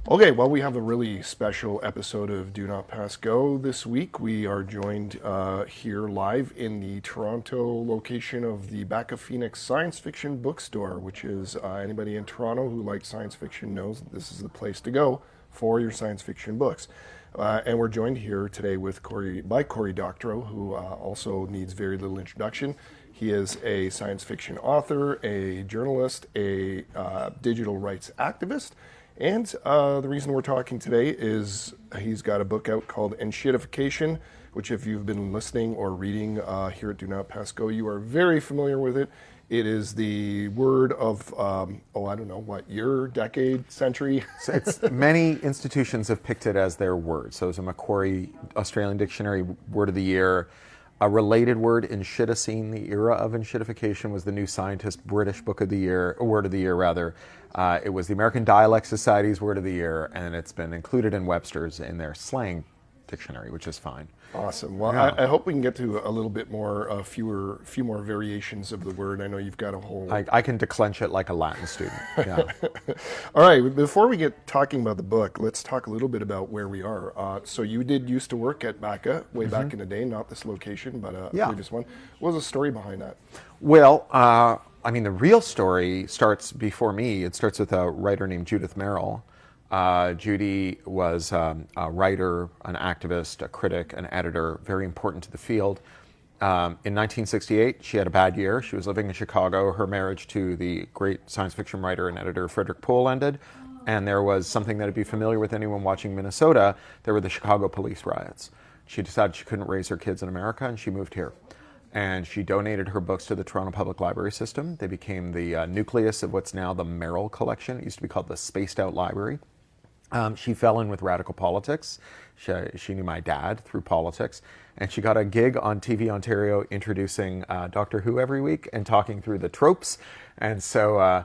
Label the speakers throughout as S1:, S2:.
S1: Okay, well, we have a really special episode of Do Not Pass Go this week. We are joined here live in the Toronto location of the Bakka-Phoenix Science Fiction Bookstore, which is anybody in Toronto who likes science fiction knows that this is the place to go for your science fiction books. And we're joined here today with Cory Doctorow, who also needs very little introduction. He is a science fiction author, a journalist, a digital rights activist. And the reason we're talking today is he's got a book out called Enshittification, which if you've been listening or reading here at Do Not Pass Go, you are very familiar with it. It is the word of, I don't know, what year, decade, century?
S2: So many institutions have picked it as their word. So it's a Macquarie Australian Dictionary word of the year. A related word, Enshittification, the era of Enshittification, was the New Scientist British Book of the Year, or Word of the Year rather. It was the American Dialect Society's Word of the Year, and it's been included in Webster's in their slang dictionary, which is fine.
S1: Awesome. Well,
S2: Yeah.
S1: I hope we can get to a little bit more, few more variations of the word. I know you've got a whole.
S2: I can declench it like a Latin student. Yeah.
S1: All right. Before we get talking about the book, let's talk a little bit about where we are. So you did used to work at Bakka way back in the day, not this location, but a previous one. What was the story behind that?
S2: Well, the real story starts before me. It starts with a writer named Judith Merrill. Judy was a writer, an activist, a critic, an editor, very important to the field. In 1968, she had a bad year. She was living in Chicago. Her marriage to the great science fiction writer and editor Frederick Pohl ended. And there was something that would be familiar with anyone watching Minnesota. There were the Chicago police riots. She decided she couldn't raise her kids in America, and she moved here. And she donated her books to the Toronto Public Library System. They became the nucleus of what's now the Merrill Collection. It used to be called the Spaced Out Library. She fell in with radical politics. She knew my dad through politics. And she got a gig on TV Ontario introducing Doctor Who every week and talking through the tropes. And so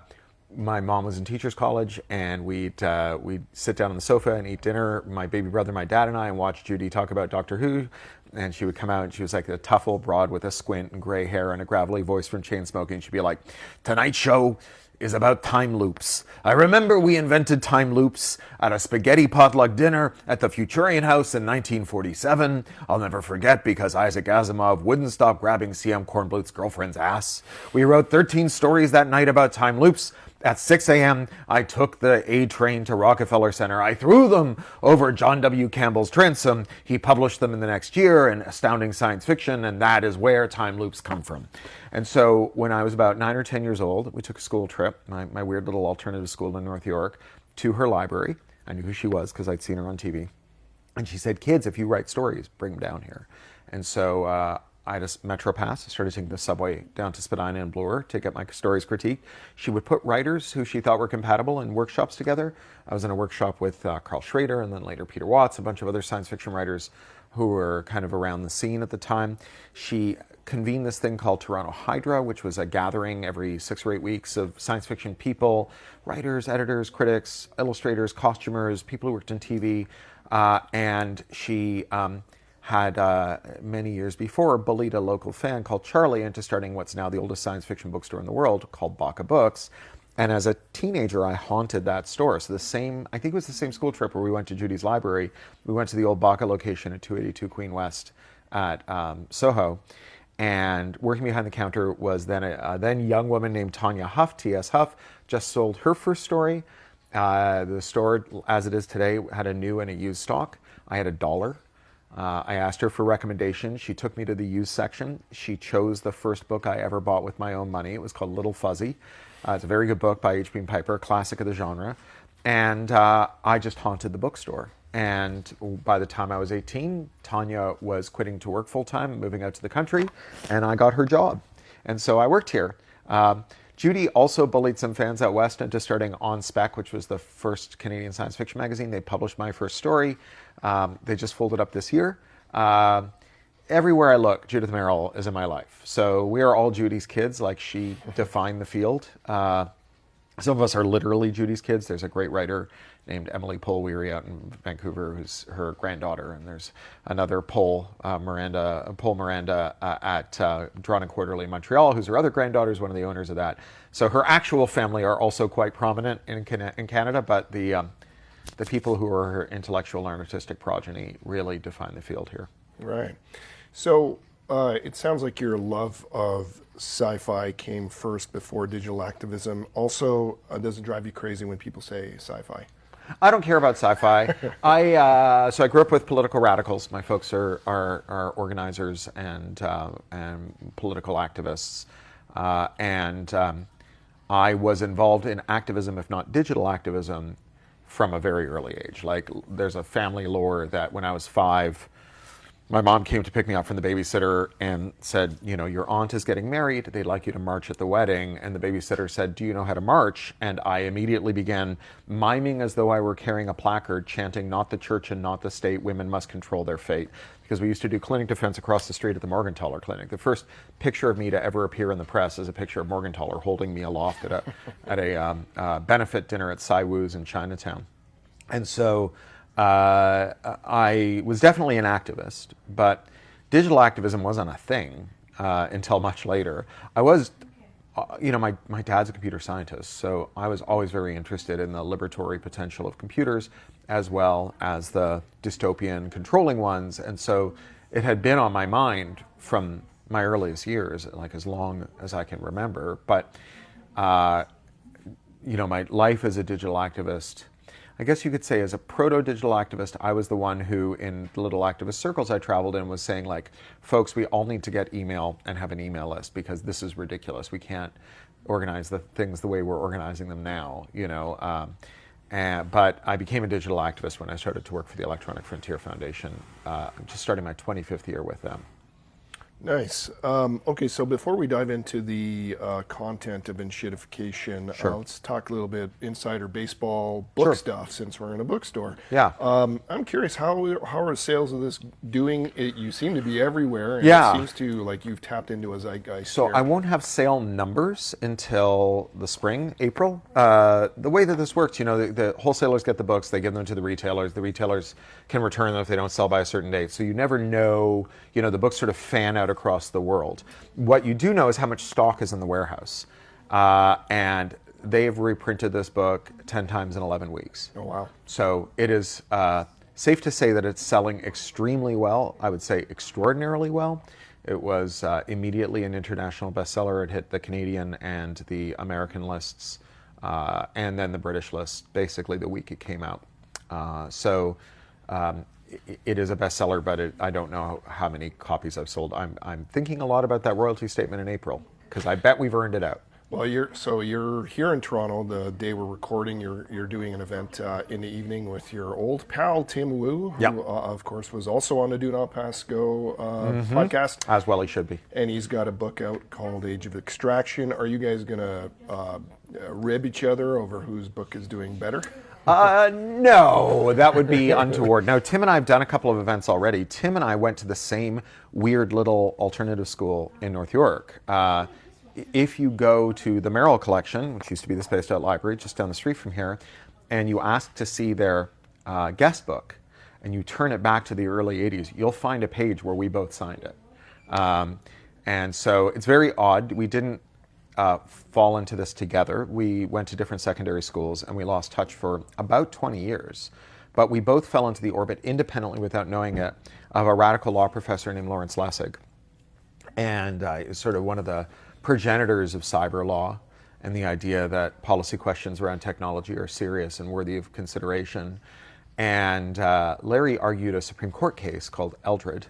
S2: my mom was in teachers college, and we'd sit down on the sofa and eat dinner, my baby brother, my dad, and I, and watch Judy talk about Doctor Who. And she would come out, and she was like a tough old broad with a squint and gray hair and a gravelly voice from Chainsmoking. She'd be like, "Tonight's show is about time loops. I remember we invented time loops at a spaghetti potluck dinner at the Futurian House in 1947. I'll never forget because Isaac Asimov wouldn't stop grabbing C.M. Kornblut's girlfriend's ass. We wrote 13 stories that night about time loops. At 6 a.m., I took the A train to Rockefeller Center. I threw them over John W. Campbell's transom. He published them in the next year in Astounding Science Fiction, and that is where time loops come from." And so when I was about 9 or 10 years old, we took a school trip, my weird little alternative school in North York, to her library. I knew who she was because I'd seen her on TV. And she said, "Kids, if you write stories, bring them down here." And so I had a Metro Pass. I started taking the subway down to Spadina and Bloor to get my stories critiqued. She would put writers who she thought were compatible in workshops together. I was in a workshop with Carl Schrader and then later Peter Watts, a bunch of other science fiction writers who were kind of around the scene at the time. She convened this thing called Toronto Hydra, which was a gathering every 6 or 8 weeks of science fiction people, writers, editors, critics, illustrators, costumers, people who worked in TV. And she had many years before bullied a local fan called Charlie into starting what's now the oldest science fiction bookstore in the world called Bakka Books. And as a teenager, I haunted that store. So I think it was the same school trip where we went to Judy's library. We went to the old Bakka location at 282 Queen West at Soho. And working behind the counter was then a then young woman named Tanya Huff, T.S. Huff, just sold her first story. The store, as it is today, had a new and a used stock. I had $1. I asked her for recommendations. She took me to the used section. She chose the first book I ever bought with my own money. It was called Little Fuzzy. It's a very good book by H.B. Piper, a classic of the genre. And I just haunted the bookstore. And by the time I was 18, Tanya was quitting to work full-time, moving out to the country, and I got her job. And so I worked here. Judy also bullied some fans out west into starting On Spec, which was the first Canadian science fiction magazine. They published my first story. They just folded up this year. Everywhere I look, Judith Merrill is in my life. So we are all Judy's kids, like she defined the field. Some of us are literally Judy's kids. There's a great writer named Emily Polweary out in Vancouver, who's her granddaughter, and there's another Miranda at Drawn and Quarterly in Montreal, who's her other granddaughter, is one of the owners of that. So her actual family are also quite prominent in Canada, but the the people who are her intellectual and artistic progeny really define the field here.
S1: Right. So it sounds like your love of sci-fi came first before digital activism. Also, does it drive you crazy when people say sci-fi?
S2: I don't care about sci-fi. So I grew up with political radicals. My folks are organizers and political activists, and I was involved in activism, if not digital activism, from a very early age. Like, there's a family lore that when I was 5, my mom came to pick me up from the babysitter and said, you know, your aunt is getting married. They'd like you to march at the wedding. And the babysitter said, do you know how to march? And I immediately began miming as though I were carrying a placard, chanting, not the church and not the state, women must control their fate. Because we used to do clinic defense across the street at the Morgentaler Clinic. The first picture of me to ever appear in the press is a picture of Morgentaler holding me aloft at a benefit dinner at Sai Wu's in Chinatown. And so I was definitely an activist, but digital activism wasn't a thing until much later. I was, my dad's a computer scientist, so I was always very interested in the liberatory potential of computers as well as the dystopian controlling ones. And so it had been on my mind from my earliest years, like as long as I can remember. But, my life as a digital activist, I guess you could say as a proto-digital activist, I was the one who, in the little activist circles I traveled in, was saying, like, folks, we all need to get email and have an email list because this is ridiculous. We can't organize the things the way we're organizing them now, But I became a digital activist when I started to work for the Electronic Frontier Foundation. I'm just starting my 25th year with them.
S1: Nice. Okay, so before we dive into the content of Enshittification,
S2: Sure.
S1: Let's talk a little bit insider baseball book
S2: Sure.
S1: stuff, since we're in a bookstore.
S2: Yeah.
S1: I'm curious, how are sales of this doing? You seem to be everywhere, and
S2: Yeah.
S1: it seems to, like, you've tapped into a zeitgeist
S2: So
S1: here.
S2: I won't have sale numbers until the spring, April. The way that this works, the wholesalers get the books, they give them to the retailers can return them if they don't sell by a certain date. So you never know, the books sort of fan out across the world. What you do know is how much stock is in the warehouse. And they've reprinted this book 10 times in 11 weeks.
S1: Oh, wow.
S2: So it is safe to say that it's selling extremely well. I would say extraordinarily well. It was immediately an international bestseller. It hit the Canadian and the American lists, and then the British list, basically the week it came out. It is a bestseller, but I don't know how many copies I've sold. I'm thinking a lot about that royalty statement in April, because I bet we've earned it out.
S1: Well, you're here in Toronto the day we're recording. You're doing an event in the evening with your old pal Tim Wu, who
S2: Yep.
S1: Of course was also on the Do Not Pass Go podcast,
S2: As well he should be.
S1: and he's got a book out called Age of Extraction. Are you guys gonna rib each other over whose book is doing better?
S2: No, that would be untoward. No, Tim and I have done a couple of events already. Tim and I went to the same weird little alternative school in North York. If you go to the Merrill Collection, which used to be the Spaced Out Library just down the street from here, and you ask to see their guest book, and you turn it back to the early 80s, you'll find a page where we both signed it. And so it's very odd. We didn't fall into this together. We went to different secondary schools, and we lost touch for about 20 years. But we both fell into the orbit independently, without knowing it, of a radical law professor named Lawrence Lessig. And is sort of one of the progenitors of cyber law and the idea that policy questions around technology are serious and worthy of consideration. And Larry argued a Supreme Court case called Eldred,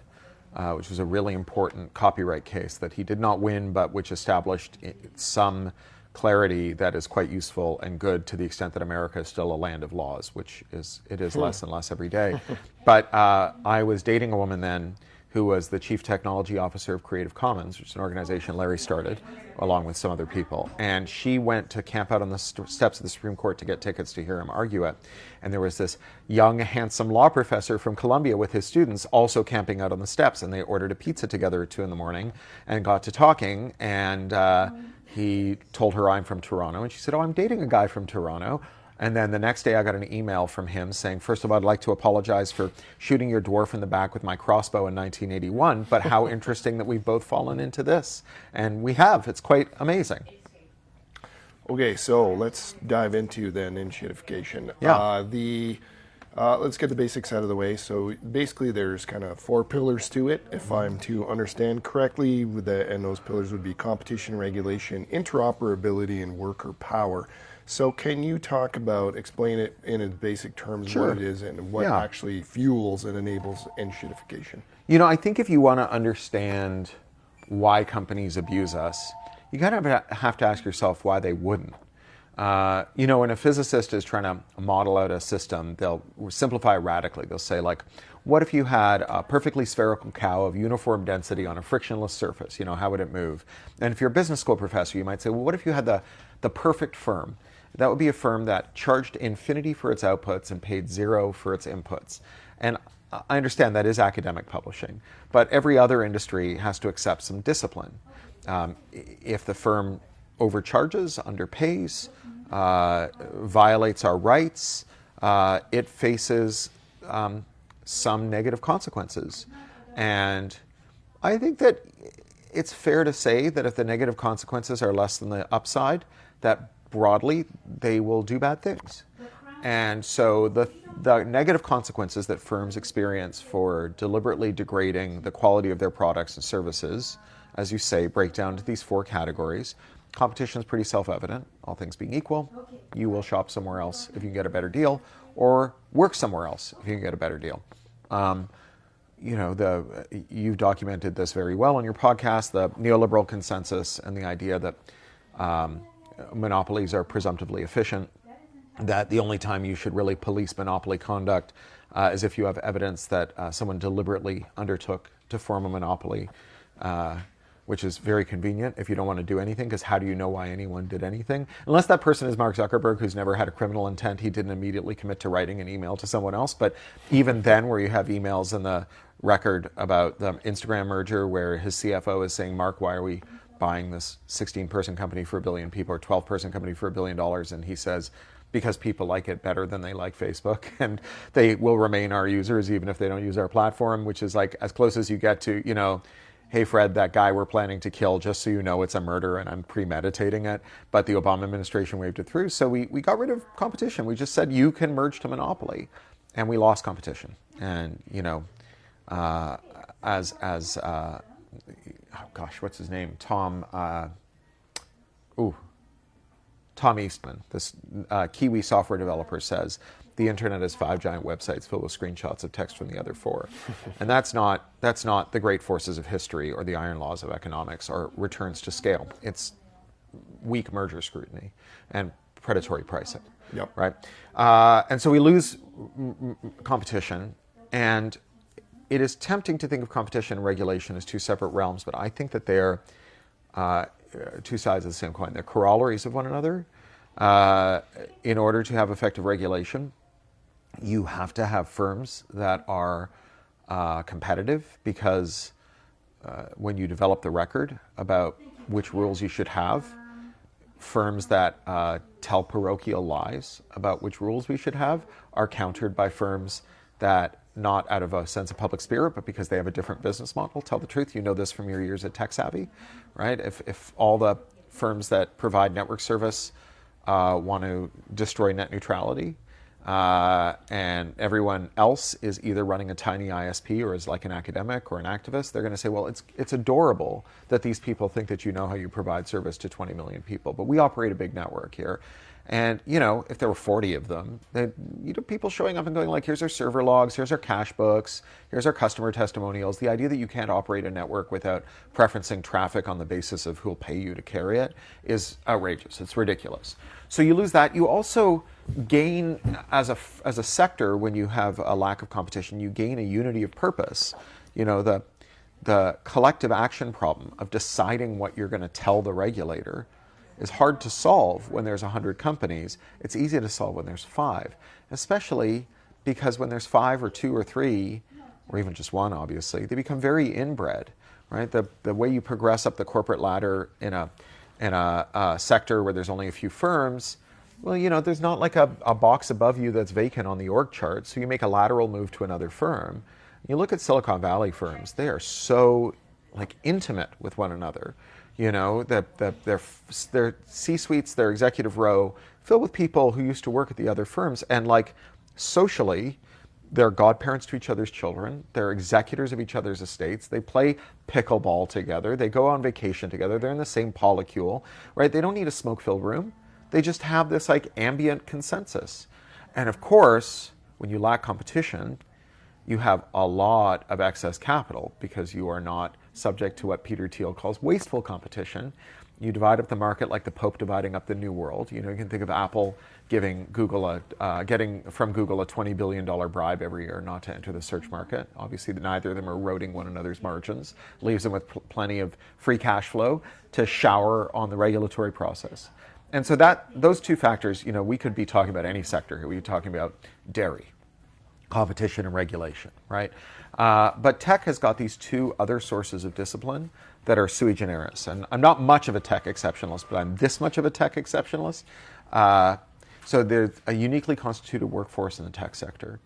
S2: which was a really important copyright case that he did not win, but which established some clarity that is quite useful and good to the extent that America is still a land of laws, which it is less and less every day. But I was dating a woman then who was the chief technology officer of Creative Commons, which is an organization Larry started, along with some other people. And she went to camp out on the steps of the Supreme Court to get tickets to hear him argue it. And there was this young, handsome law professor from Columbia with his students also camping out on the steps. And they ordered a pizza together at 2 a.m. and got to talking. And he told her, I'm from Toronto. And she said, oh, I'm dating a guy from Toronto. And then the next day I got an email from him saying, first of all, I'd like to apologize for shooting your dwarf in the back with my crossbow in 1981, but how interesting that we've both fallen into this. And we have. It's quite amazing.
S1: Okay, so let's dive into then enshittification.
S2: Yeah.
S1: Let's get the basics out of the way. So basically, there's kind of four pillars to it, if I'm to understand correctly. And those pillars would be competition, regulation, interoperability, and worker power. So can you explain it in its basic terms,
S2: Sure.
S1: what it is and what
S2: Yeah.
S1: actually fuels and enables enshittification?
S2: I think if you want to understand why companies abuse us, you kind of have to ask yourself why they wouldn't. When a physicist is trying to model out a system, they'll simplify radically. They'll say, like, what if you had a perfectly spherical cow of uniform density on a frictionless surface? How would it move? And if you're a business school professor, you might say, well, what if you had the perfect firm? That would be a firm that charged infinity for its outputs and paid zero for its inputs. And I understand that is academic publishing, but every other industry has to accept some discipline. If the firm overcharges, underpays, violates our rights, it faces some negative consequences. And I think that it's fair to say that if the negative consequences are less than the upside, that broadly they will do bad things. And so the negative consequences that firms experience for deliberately degrading the quality of their products and services, as you say, break down to these four categories. Competition is pretty self-evident. All things being equal, you will shop somewhere else if you can get a better deal, or work somewhere else if you can get a better deal. You've documented this very well on your podcast, the neoliberal consensus and the idea that monopolies are presumptively efficient, that the only time you should really police monopoly conduct is if you have evidence that someone deliberately undertook to form a monopoly, which is very convenient if you don't want to do anything, because how do you know why anyone did anything? Unless that person is Mark Zuckerberg, who's never had a criminal intent, he didn't immediately commit to writing an email to someone else. But even then, where you have emails in the record about the Instagram merger where his CFO is saying, Mark, why are we buying this 16-person company for $1 billion people or 12-person company for $1 billion? And he says, because people like it better than they like Facebook, and they will remain our users even if they don't use our platform, which is like as close as you get to, hey, Fred, that guy we're planning to kill, just so you know it's a murder and I'm premeditating it. But the Obama administration waved it through. So we got rid of competition. We just said you can merge to monopoly. And we lost competition. And, what's his name? Tom Eastman, this Kiwi software developer, says, the internet has 5 giant websites filled with screenshots of text from the other 4. And that's not the great forces of history or the iron laws of economics or returns to scale. It's weak merger scrutiny and predatory pricing.
S1: Yep.
S2: Right? And so we lose competition, and it is tempting to think of competition and regulation as two separate realms, but I think that they're two sides of the same coin. They're corollaries of one another. In order to have effective regulation, you have to have firms that are competitive, because when you develop the record about which rules you should have, firms that tell parochial lies about which rules we should have are countered by firms that, not out of a sense of public spirit, but because they have a different business model, tell the truth. You know this from your years at TechSavvy, right? If all the firms that provide network service want to destroy net neutrality, and everyone else is either running a tiny ISP or is like an academic or an activist, they're going to say, well, it's adorable that these people think that you know how you provide service to 20 million people, but we operate a big network here. And, if there were 40 of them, then, people showing up and going like, here's our server logs, here's our cache books, here's our customer testimonials. The idea that you can't operate a network without preferencing traffic on the basis of who'll pay you to carry it is outrageous. It's ridiculous. So you lose that. You also gain, as a sector, when you have a lack of competition, you gain a unity of purpose. The collective action problem of deciding what you're going to tell the regulator is hard to solve when there's 100 companies. It's easy to solve when there's 5, especially because when there's 5 or 2 or 3, or even just 1, obviously, they become very inbred, right? The way you progress up the corporate ladder in a sector where there's only a few firms, well, there's not like a box above you that's vacant on the org chart, so you make a lateral move to another firm. You look at Silicon Valley firms, they are so intimate with one another. Their C-suites, their executive row, filled with people who used to work at the other firms, and like socially, they're godparents to each other's children. They're executors of each other's estates. They play pickleball together. They go on vacation together. They're in the same polycule, right? They don't need a smoke-filled room. They just have this like ambient consensus. And of course, when you lack competition, you have a lot of excess capital because you are not subject to what Peter Thiel calls wasteful competition. You divide up the market like the Pope dividing up the New World. You can think of Apple getting from Google a $20 billion bribe every year not to enter the search market. Obviously, neither of them are eroding one another's margins. Leaves them with plenty of free cash flow to shower on the regulatory process. And so those two factors, we could be talking about any sector here. We'd be talking about dairy, competition and regulation, right? But tech has got these two other sources of discipline that are sui generis. And I'm not much of a tech exceptionalist, but I'm this much of a tech exceptionalist. So there's a uniquely constituted workforce in the tech sector.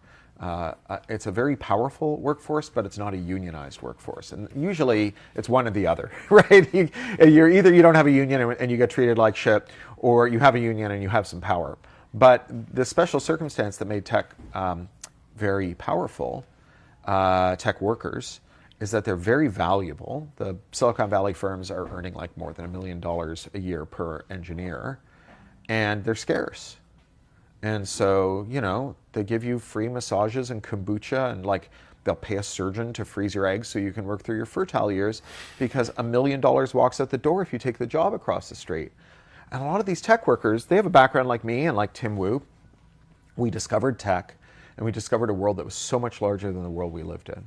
S2: It's a very powerful workforce, but it's not a unionized workforce. And usually it's one or the other, right? You're either you don't have a union and you get treated like shit, or you have a union and you have some power. But the special circumstance that made tech very powerful, tech workers, is that they're very valuable. The Silicon Valley firms are earning like more than $1 million a year per engineer, and they're scarce. And so, they give you free massages and kombucha, and like they'll pay a surgeon to freeze your eggs so you can work through your fertile years, because $1 million walks out the door if you take the job across the street. And a lot of these tech workers, they have a background like me and like Tim Wu. We discovered tech, and we discovered a world that was so much larger than the world we lived in.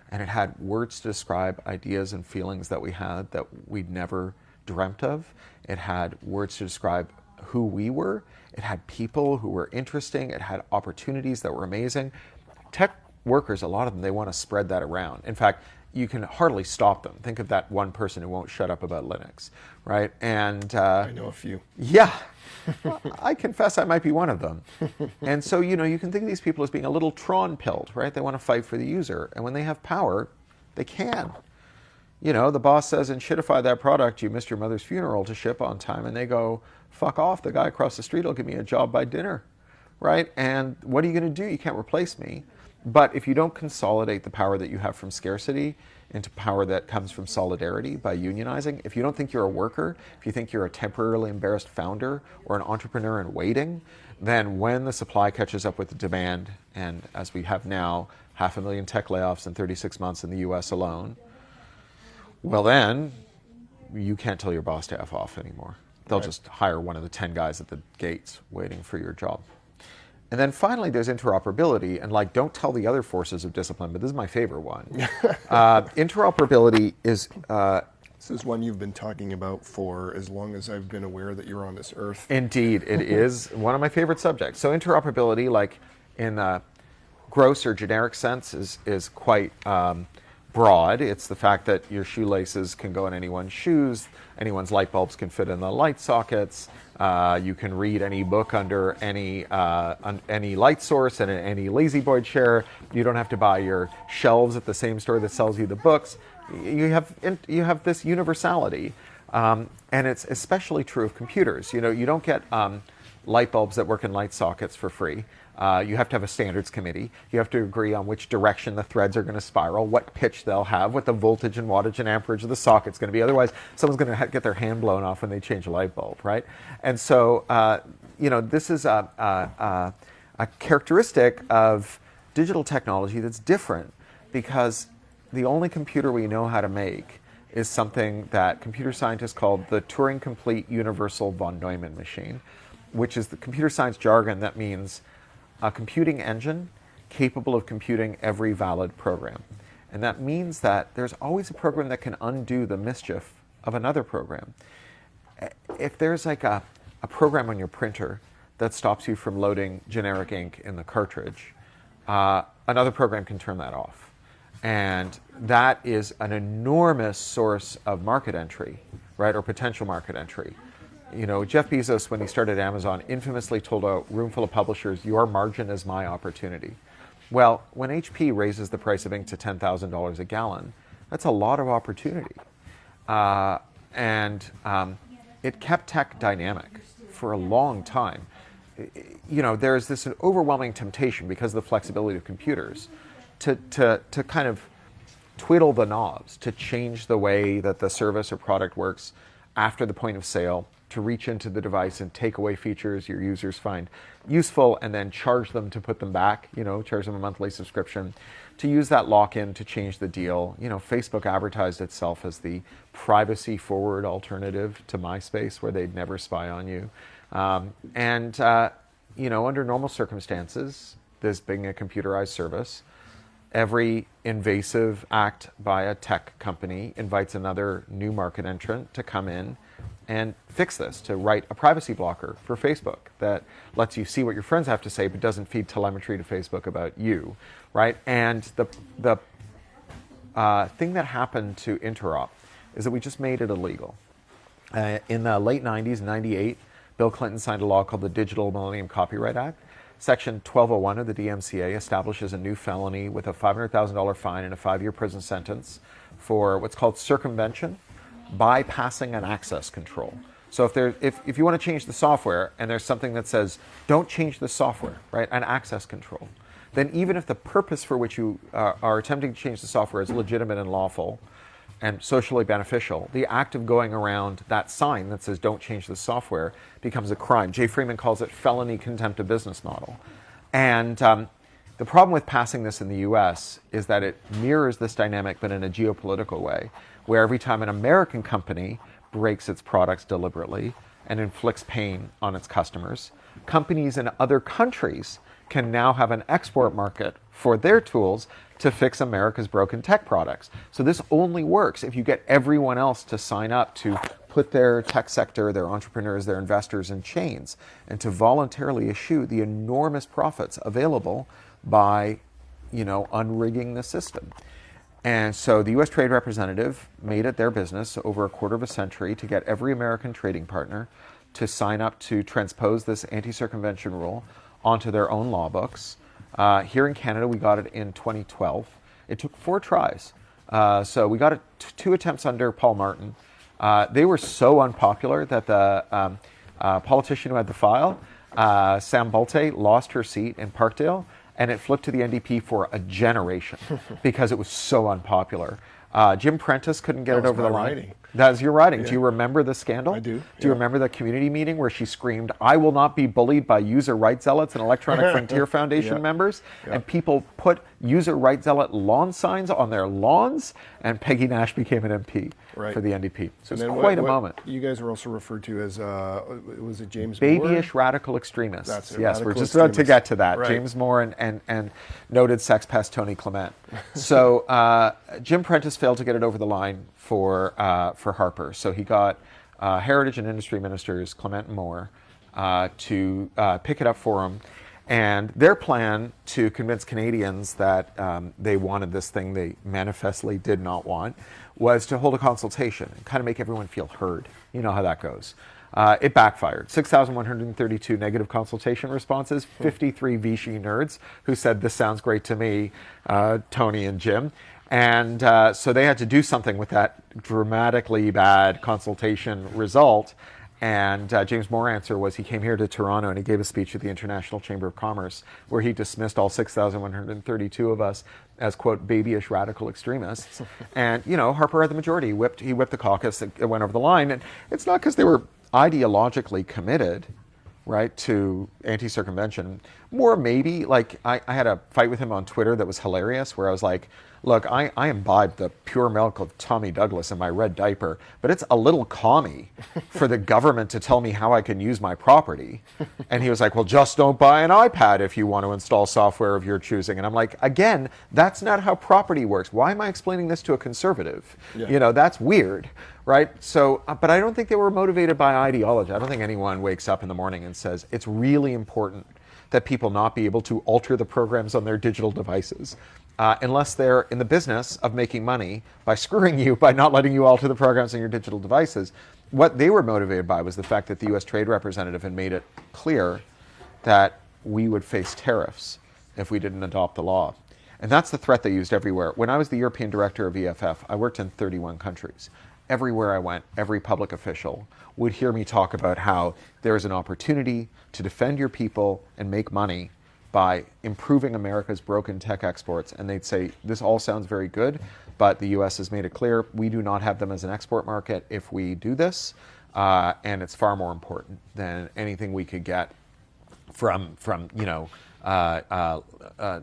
S2: And it had words to describe ideas and feelings that we had that we'd never dreamt of. It had words to describe who we were. It had people who were interesting. It had opportunities that were amazing. Tech workers, a lot of them, they want to spread that around. In fact, you can hardly stop them. Think of that one person who won't shut up about Linux, right? And
S1: I know a few.
S2: Yeah. I confess I might be one of them. And so, you can think of these people as being a little Tron-pilled, right? They want to fight for the user. And when they have power, they can. The boss says, "Enshittify that product you missed your mother's funeral to ship on time." And they go, "Fuck off. The guy across the street will give me a job by dinner," right? And what are you going to do? You can't replace me. But if you don't consolidate the power that you have from scarcity into power that comes from solidarity by unionizing, if you don't think you're a worker, if you think you're a temporarily embarrassed founder or an entrepreneur in waiting, then when the supply catches up with the demand, and as we have now, 500,000 tech layoffs in 36 months in the US alone, well then, you can't tell your boss to F off anymore. They'll just hire one of the 10 guys at the gates waiting for your job. And then finally, there's interoperability, and don't tell the other forces of discipline, but this is my favorite one. Interoperability is...
S1: This is one you've been talking about for as long as I've been aware that you're on this earth.
S2: Indeed, it is one of my favorite subjects. So interoperability, in the gross or generic sense, is quite broad. It's the fact that your shoelaces can go in anyone's shoes, anyone's light bulbs can fit in the light sockets, you can read any book under any light source and any lazy boy chair. You don't have to buy your shelves at the same store that sells you the books. You have this universality, and it's especially true of computers. You don't get light bulbs that work in light sockets for free. You have to have a standards committee. You have to agree on which direction the threads are going to spiral, what pitch they'll have, what the voltage and wattage and amperage of the socket's going to be. Otherwise, someone's going to get their hand blown off when they change a light bulb, right? And so, this is a characteristic of digital technology that's different, because the only computer we know how to make is something that computer scientists called the Turing-complete universal von Neumann machine, which is the computer science jargon that means a computing engine capable of computing every valid program. And that means that there's always a program that can undo the mischief of another program. If there's a program on your printer that stops you from loading generic ink in the cartridge, another program can turn that off. And that is an enormous source of market entry, right, or potential market entry. Jeff Bezos, when he started Amazon, infamously told a room full of publishers, "Your margin is my opportunity." Well, when HP raises the price of ink to $10,000 a gallon, that's a lot of opportunity. and it kept tech dynamic for a long time. There's this overwhelming temptation because of the flexibility of computers to kind of twiddle the knobs, to change the way that the service or product works after the point of sale, to reach into the device and take away features your users find useful and then charge them to put them back, charge them a monthly subscription, to use that lock-in to change the deal. Facebook advertised itself as the privacy-forward alternative to MySpace, where they'd never spy on you. Under normal circumstances, this being a computerized service, every invasive act by a tech company invites another new market entrant to come in and fix this, to write a privacy blocker for Facebook that lets you see what your friends have to say but doesn't feed telemetry to Facebook about you, right? And the thing that happened to interop is that we just made it illegal. In the late 90s, 98, Bill Clinton signed a law called the Digital Millennium Copyright Act. Section 1201 of the DMCA establishes a new felony with a $500,000 fine and a 5-year prison sentence for what's called circumvention, bypassing an access control. So if you want to change the software and there's something that says, don't change the software, right, an access control, then even if the purpose for which you are attempting to change the software is legitimate and lawful and socially beneficial, the act of going around that sign that says don't change the software becomes a crime. Jay Freeman calls it felony contempt of business model. And the problem with passing this in the US is that it mirrors this dynamic but in a geopolitical way, where every time an American company breaks its products deliberately and inflicts pain on its customers, companies in other countries can now have an export market for their tools to fix America's broken tech products. So this only works if you get everyone else to sign up to put their tech sector, their entrepreneurs, their investors in chains, and to voluntarily eschew the enormous profits available by, unrigging the system. And so the U.S. Trade Representative made it their business over a quarter of a century to get every American trading partner to sign up to transpose this anti-circumvention rule onto their own law books. Here in Canada, we got it in 2012. It took 4 tries. So we got it 2 attempts under Paul Martin. They were so unpopular that the politician who had the file, Sam Bolte, lost her seat in Parkdale, and it flipped to the NDP for a generation because it was so unpopular. Jim Prentice couldn't get it over the line.
S1: Writing.
S2: That was your writing.
S1: Yeah.
S2: Do you remember the scandal?
S1: I do.
S2: Do you remember the community meeting where she screamed, "I will not be bullied by user rights zealots and Electronic Frontier Foundation members"? And people put user rights zealot lawn signs on their lawns, and Peggy Nash became an MP for the NDP. So it's quite a moment.
S1: You guys are also referred to as, was it James
S2: Babyish
S1: Moore?
S2: radical extremists.
S1: That's it,
S2: yes, we're
S1: radical
S2: just about to
S1: extremists.
S2: get to that.
S1: Right.
S2: James Moore and noted sex pest Tony Clement. So Jim Prentice failed to get it over the line for Harper. So he got Heritage and Industry Ministers Clement and Moore to pick it up for him. And their plan to convince Canadians that they wanted this thing they manifestly did not want was to hold a consultation and kind of make everyone feel heard. You know how that goes. It backfired. 6,132 negative consultation responses, 53 Vichy nerds who said, "This sounds great to me," Tony and Jim. And so they had to do something with that dramatically bad consultation result. And James Moore's answer was he came here to Toronto and he gave a speech at the International Chamber of Commerce where he dismissed all 6,132 of us as, quote, babyish radical extremists. And, Harper had the majority. He whipped the caucus. It went over the line. And it's not because they were ideologically committed, right, to anti-circumvention. More maybe, like, I had a fight with him on Twitter that was hilarious where I was like, look, I imbibed the pure milk of Tommy Douglas in my red diaper, but it's a little commie for the government to tell me how I can use my property. And he was like, well, just don't buy an iPad if you want to install software of your choosing. And I'm like, again, that's not how property works. Why am I explaining this to a conservative?
S1: Yeah.
S2: That's weird, right? So, but I don't think they were motivated by ideology. I don't think anyone wakes up in the morning and says, it's really important that people not be able to alter the programs on their digital devices. Unless they're in the business of making money by screwing you, by not letting you alter the programs on your digital devices. What they were motivated by was the fact that the U.S. Trade Representative had made it clear that we would face tariffs if we didn't adopt the law. And that's the threat they used everywhere. When I was the European director of EFF, I worked in 31 countries. everywhere I went, every public official would hear me talk about how there is an opportunity to defend your people and make money by improving America's broken tech exports. And they'd say, this all sounds very good, but the US has made it clear we do not have them as an export market if we do this. And it's far more important than anything we could get from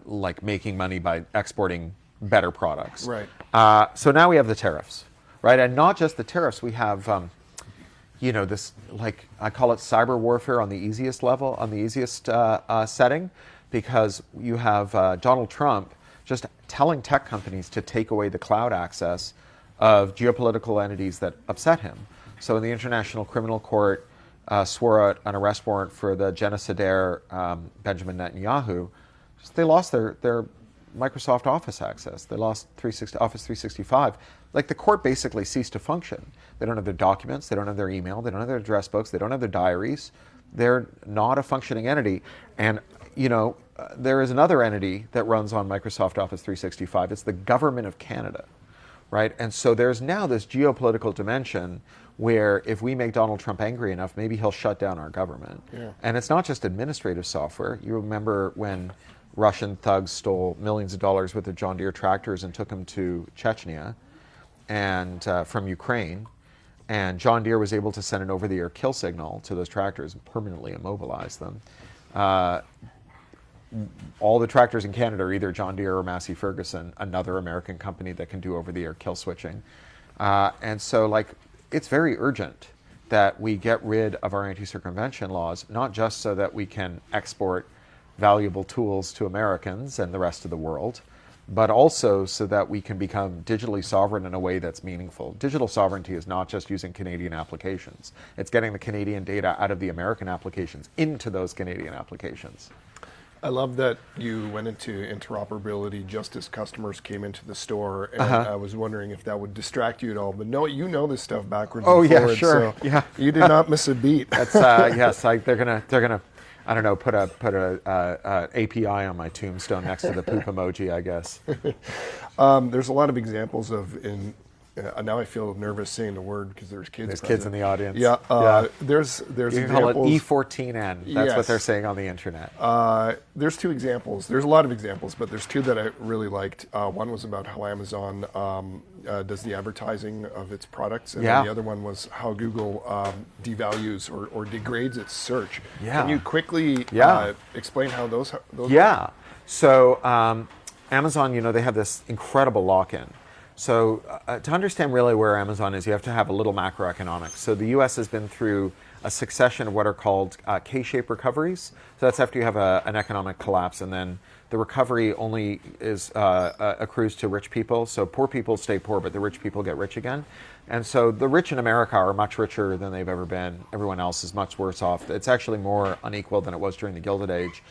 S2: like making money by exporting better products.
S1: Right.
S2: So now we have the tariffs, right? And not just the tariffs, we have this, like, I call it cyber warfare on the easiest level, on the easiest setting, because you have Donald Trump just telling tech companies to take away the cloud access of geopolitical entities that upset him. So in the International Criminal Court swore out an arrest warrant for the genocidaire Benjamin Netanyahu. They lost their Microsoft Office access. They lost Office 365. Like, the court basically ceased to function. They don't have their documents. They don't have their email. They don't have their address books. They don't have their diaries. They're not a functioning entity. And, there is another entity that runs on Microsoft Office 365. It's the government of Canada, right? And so there's now this geopolitical dimension where if we make Donald Trump angry enough, maybe he'll shut down our government. Yeah. And it's not just administrative software. You remember when Russian thugs stole millions of dollars worth of John Deere tractors and took them to Chechnya and from Ukraine. And John Deere was able to send an over-the-air kill signal to those tractors and permanently immobilize them. All the tractors in Canada are either John Deere or Massey Ferguson, another American company that can do over-the-air kill switching. And so, like, it's very urgent that we get rid of our anti-circumvention laws, not just so that we can export valuable tools to Americans and the rest of the world, but also so that we can become digitally sovereign in a way that's meaningful. Digital sovereignty is not just using Canadian applications. It's getting the Canadian data out of the American applications into those Canadian applications.
S1: I love that you went into interoperability just as customers came into the store, and I was wondering if that would distract you at all. But no, you know this stuff backwards and forwards,
S2: yeah, sure.
S1: So you did not miss a beat.
S2: That's yes, they're gonna. I don't know, put a API on my tombstone next to the poop emoji, I guess.
S1: There's a lot of examples of now I feel nervous saying the word because there's kids.
S2: There's kids in the audience.
S1: Yeah, there's
S2: you can
S1: examples.
S2: Call it E14N. That's what they're saying on the internet.
S1: There's two examples. There's a lot of examples, but there's two that I really liked. One was about how Amazon does the advertising of its products, and then the other one was how Google devalues or degrades its search.
S2: Yeah.
S1: Can you quickly explain how those
S2: Yeah. So Amazon, they have this incredible lock-in. So to understand really where Amazon is, you have to have a little macroeconomics. So the U.S. has been through a succession of what are called K-shaped recoveries. So that's after you have an economic collapse, and then the recovery only accrues to rich people. So poor people stay poor, but the rich people get rich again. And so the rich in America are much richer than they've ever been. Everyone else is much worse off. It's actually more unequal than it was during the Gilded Age.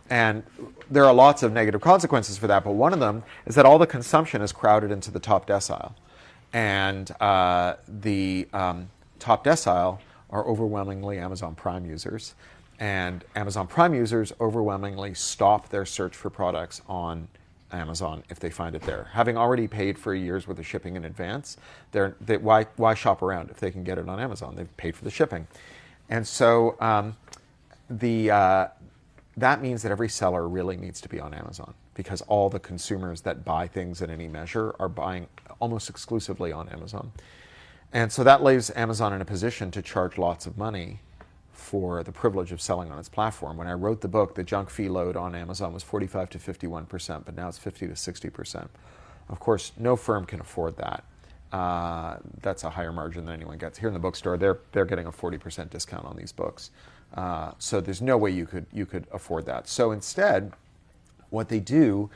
S2: And there are lots of negative consequences for that, but one of them is that all the consumption is crowded into the top decile. And the top decile are overwhelmingly Amazon Prime users. And Amazon Prime users overwhelmingly stop their search for products on Amazon if they find it there. Having already paid for a year's worth of shipping in advance, why shop around if they can get it on Amazon? They've paid for the shipping. And so that means that every seller really needs to be on Amazon, because all the consumers that buy things in any measure are buying almost exclusively on Amazon. And so that leaves Amazon in a position to charge lots of money for the privilege of selling on its platform. When I wrote the book, the junk fee load on Amazon was 45 to 51%, but now it's 50 to 60%. Of course, no firm can afford that. That's a higher margin than anyone gets. Here in the bookstore, they're getting a 40% discount on these books. So there's no way you could afford that. So instead, what they do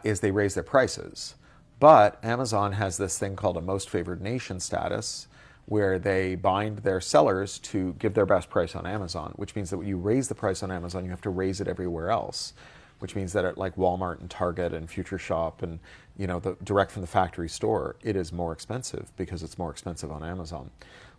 S2: is they raise their prices. But Amazon has this thing called a most favored nation status, where they bind their sellers to give their best price on Amazon, which means that when you raise the price on Amazon, you have to raise it everywhere else, which means that at like Walmart and Target and Future Shop and the direct from the factory store, it is more expensive because it's more expensive on Amazon.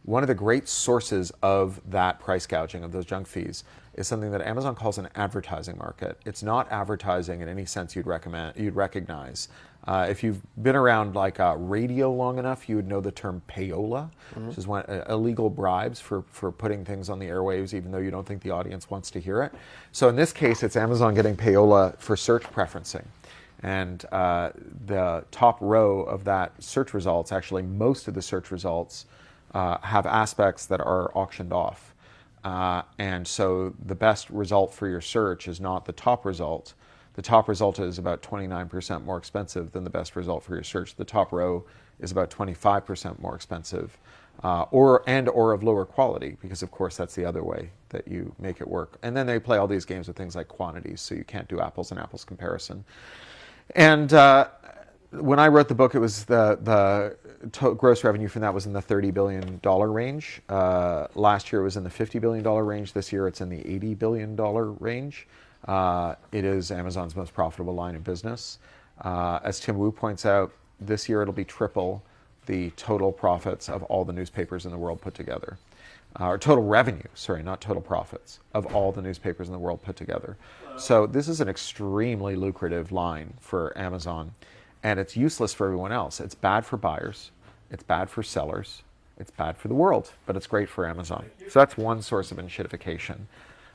S2: One of the great sources of that price gouging, of those junk fees, is something that Amazon calls an advertising market. It's not advertising in any sense you'd recognize. If you've been around like radio long enough, you would know the term payola, which is illegal bribes for putting things on the airwaves, even though you don't think the audience wants to hear it. So in this case, it's Amazon getting payola for search preferencing. And the top row of that search results, actually most of the search results have aspects that are auctioned off. And so the best result for your search is not the top result. The top result is about 29% more expensive than the best result for your search. The top row is about 25% more expensive, or of lower quality, because of course that's the other way that you make it work. And then they play all these games with things like quantities, so you can't do apples and apples comparison. And when I wrote the book, it was the gross revenue from that was in the $30 billion range. Last year it was in the $50 billion range. This year it's in the $80 billion range. It is Amazon's most profitable line of business. As Tim Wu points out, this year it'll be triple the total profits of all the newspapers in the world put together. Or total revenue, sorry, not total profits, of all the newspapers in the world put together. So this is an extremely lucrative line for Amazon, and it's useless for everyone else. It's bad for buyers, it's bad for sellers, it's bad for the world, but it's great for Amazon. So that's one source of enshittification.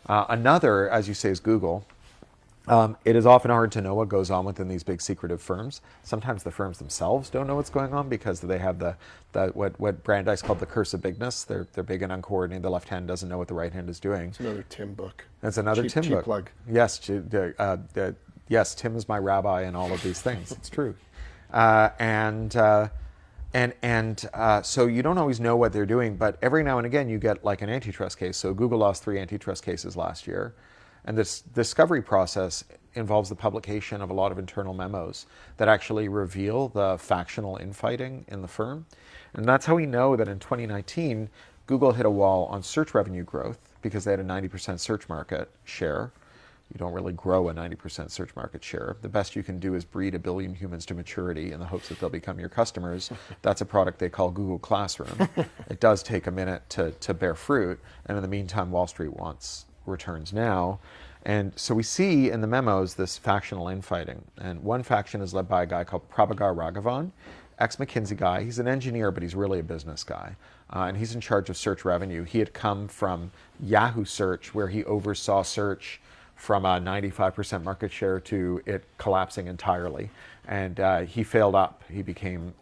S2: Another, as you say, is Google. It is often hard to know what goes on within these big secretive firms. Sometimes the firms themselves don't know what's going on because they have what Brandeis called the curse of bigness. They're big and uncoordinated. The left hand doesn't know what the right hand is doing.
S1: It's another Tim book.
S2: It's another Tim
S1: cheap
S2: book.
S1: Plug.
S2: Yes, yes. Tim is my rabbi in all of these things. It's true, so you don't always know what they're doing, but every now and again you get like an antitrust case. So Google lost 3 antitrust cases last year. And this discovery process involves the publication of a lot of internal memos that actually reveal the factional infighting in the firm. And that's how we know that in 2019, Google hit a wall on search revenue growth because they had a 90% search market share. You don't really grow a 90% search market share. The best you can do is breed 1 billion humans to maturity in the hopes that they'll become your customers. That's a product they call Google Classroom. It does take a minute to bear fruit. And in the meantime, Wall Street wants returns now. And so we see in the memos this factional infighting. And one faction is led by a guy called Prabhagar Raghavan, ex-McKinsey guy. He's an engineer, but he's really a business guy. And he's in charge of search revenue. He had come from Yahoo Search, where he oversaw search from a 95% market share to it collapsing entirely. And he failed up. He became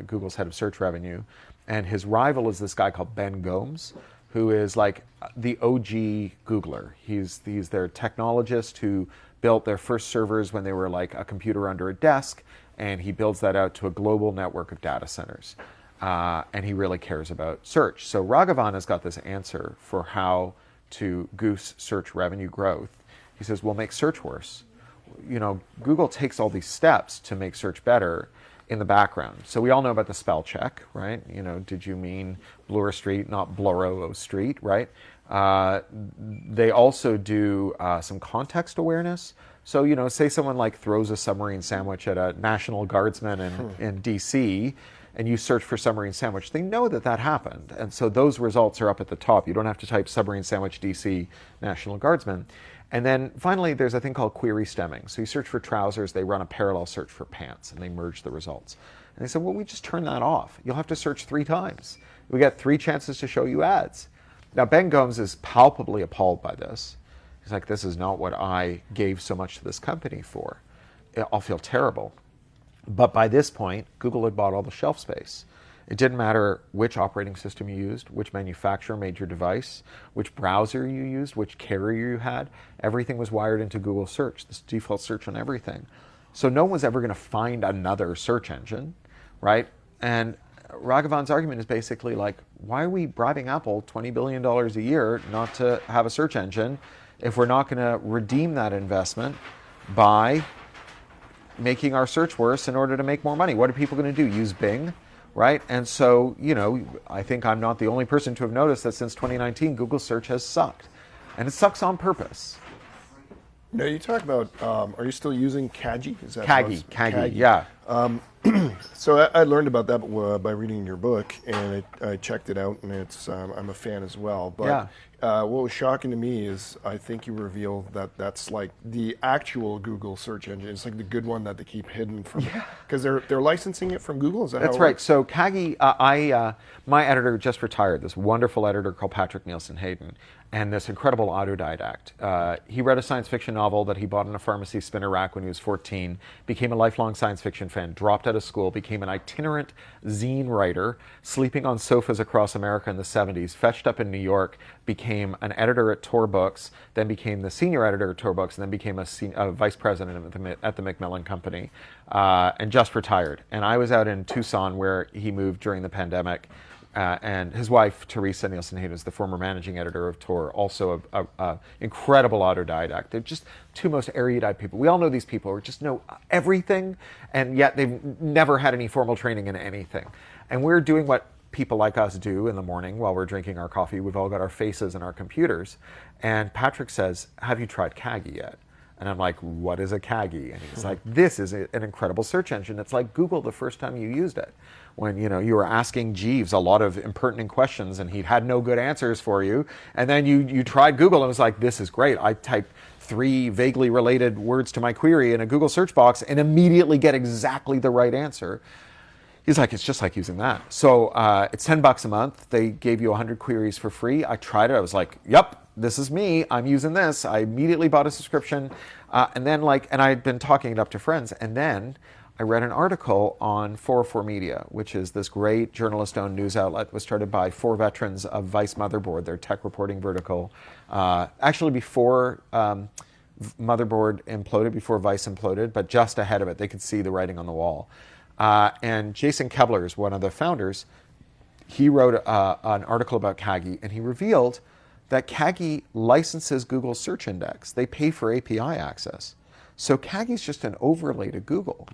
S2: Google's head of search revenue. And his rival is this guy called Ben Gomes, who is like the OG Googler. He's their technologist who built their first servers when they were like a computer under a desk, and he builds that out to a global network of data centers. And he really cares about search. So Raghavan has got this answer for how to goose search revenue growth. He says, we'll make search worse. You know, Google takes all these steps to make search better in the background. So we all know about the spell check, right? You know, did you mean Bloor Street, not Bloro Street, right? They also do some context awareness. So, you know, say someone like throws a submarine sandwich at a National Guardsman in DC, and you search for submarine sandwich, they know that happened. And so those results are up at the top. You don't have to type submarine sandwich DC National Guardsman. And then finally, there's a thing called query stemming. So you search for trousers, they run a parallel search for pants, and they merge the results. And they said, well, we just turn that off. You'll have to search 3 times. We get 3 chances to show you ads. Now, Ben Gomes is palpably appalled by this. He's like, this is not what I gave so much to this company for. I'll feel terrible. But by this point, Google had bought all the shelf space. It didn't matter which operating system you used, which manufacturer made your device, which browser you used, which carrier you had. Everything was wired into Google Search, this default search on everything. So no one's ever going to find another search engine, right? And Raghavan's argument is basically like, why are we bribing Apple $20 billion a year not to have a search engine if we're not going to redeem that investment by making our search worse in order to make more money? What are people going to do? Use Bing? Right? And so, you know, I think I'm not the only person to have noticed that since 2019, Google search has sucked. And it sucks on purpose.
S1: Now, you talk about, are you still using Kagi? Is that
S2: Kagi, yeah.
S1: So I learned about that by reading your book, and I checked it out, and I'm a fan as well. But what was shocking to me is I think you revealed that that's like the actual Google search engine. It's like the good one that they keep hidden from, because they're licensing it from Google. Is that
S2: That's
S1: how it
S2: right.
S1: works?
S2: So Kagi, my editor just retired. This wonderful editor called Patrick Nielsen Hayden, and this incredible autodidact. He read a science fiction novel that he bought in a pharmacy spinner rack when he was 14. Became a lifelong science fiction fan. Dropped out of school. Became an itinerant zine writer, sleeping on sofas across America in the 70s. Fetched up in New York. Became an editor at Tor Books. Then became the senior editor at Tor Books, and then became a vice president at the Macmillan Company, and just retired. And I was out in Tucson, where he moved during the pandemic, and his wife, Teresa Nielsen Hayden, is the former managing editor of Tor, also a incredible autodidact. They're just two most erudite people. We all know these people who just know everything, and yet they've never had any formal training in anything. And we're doing what people like us do in the morning while we're drinking our coffee. We've all got our faces in our computers. And Patrick says, "Have you tried Kagi yet?" And I'm like, "What is a Kagi?" And he's like, "This is an incredible search engine. It's like Google the first time you used it. When you were asking Jeeves a lot of impertinent questions and he had no good answers for you. And then you tried Google and was like, this is great. I typed 3 vaguely related words to my query in a Google search box and immediately get exactly the right answer." He's like, "It's just like using that." So it's $10 a month. They gave you 100 queries for free. I tried it. I was like, "Yep, this is me. I'm using this." I immediately bought a subscription, and I had been talking it up to friends. And then I read an article on 404 Media, which is this great journalist-owned news outlet that was started by 4 veterans of Vice Motherboard, their tech reporting vertical, actually before Motherboard imploded, before Vice imploded, but just ahead of it. They could see the writing on the wall. And Jason Kebler is one of the founders. He wrote an article about Kagi, and he revealed that Kagi licenses Google's search index. They pay for API access. So Kagi is just an overlay to Google.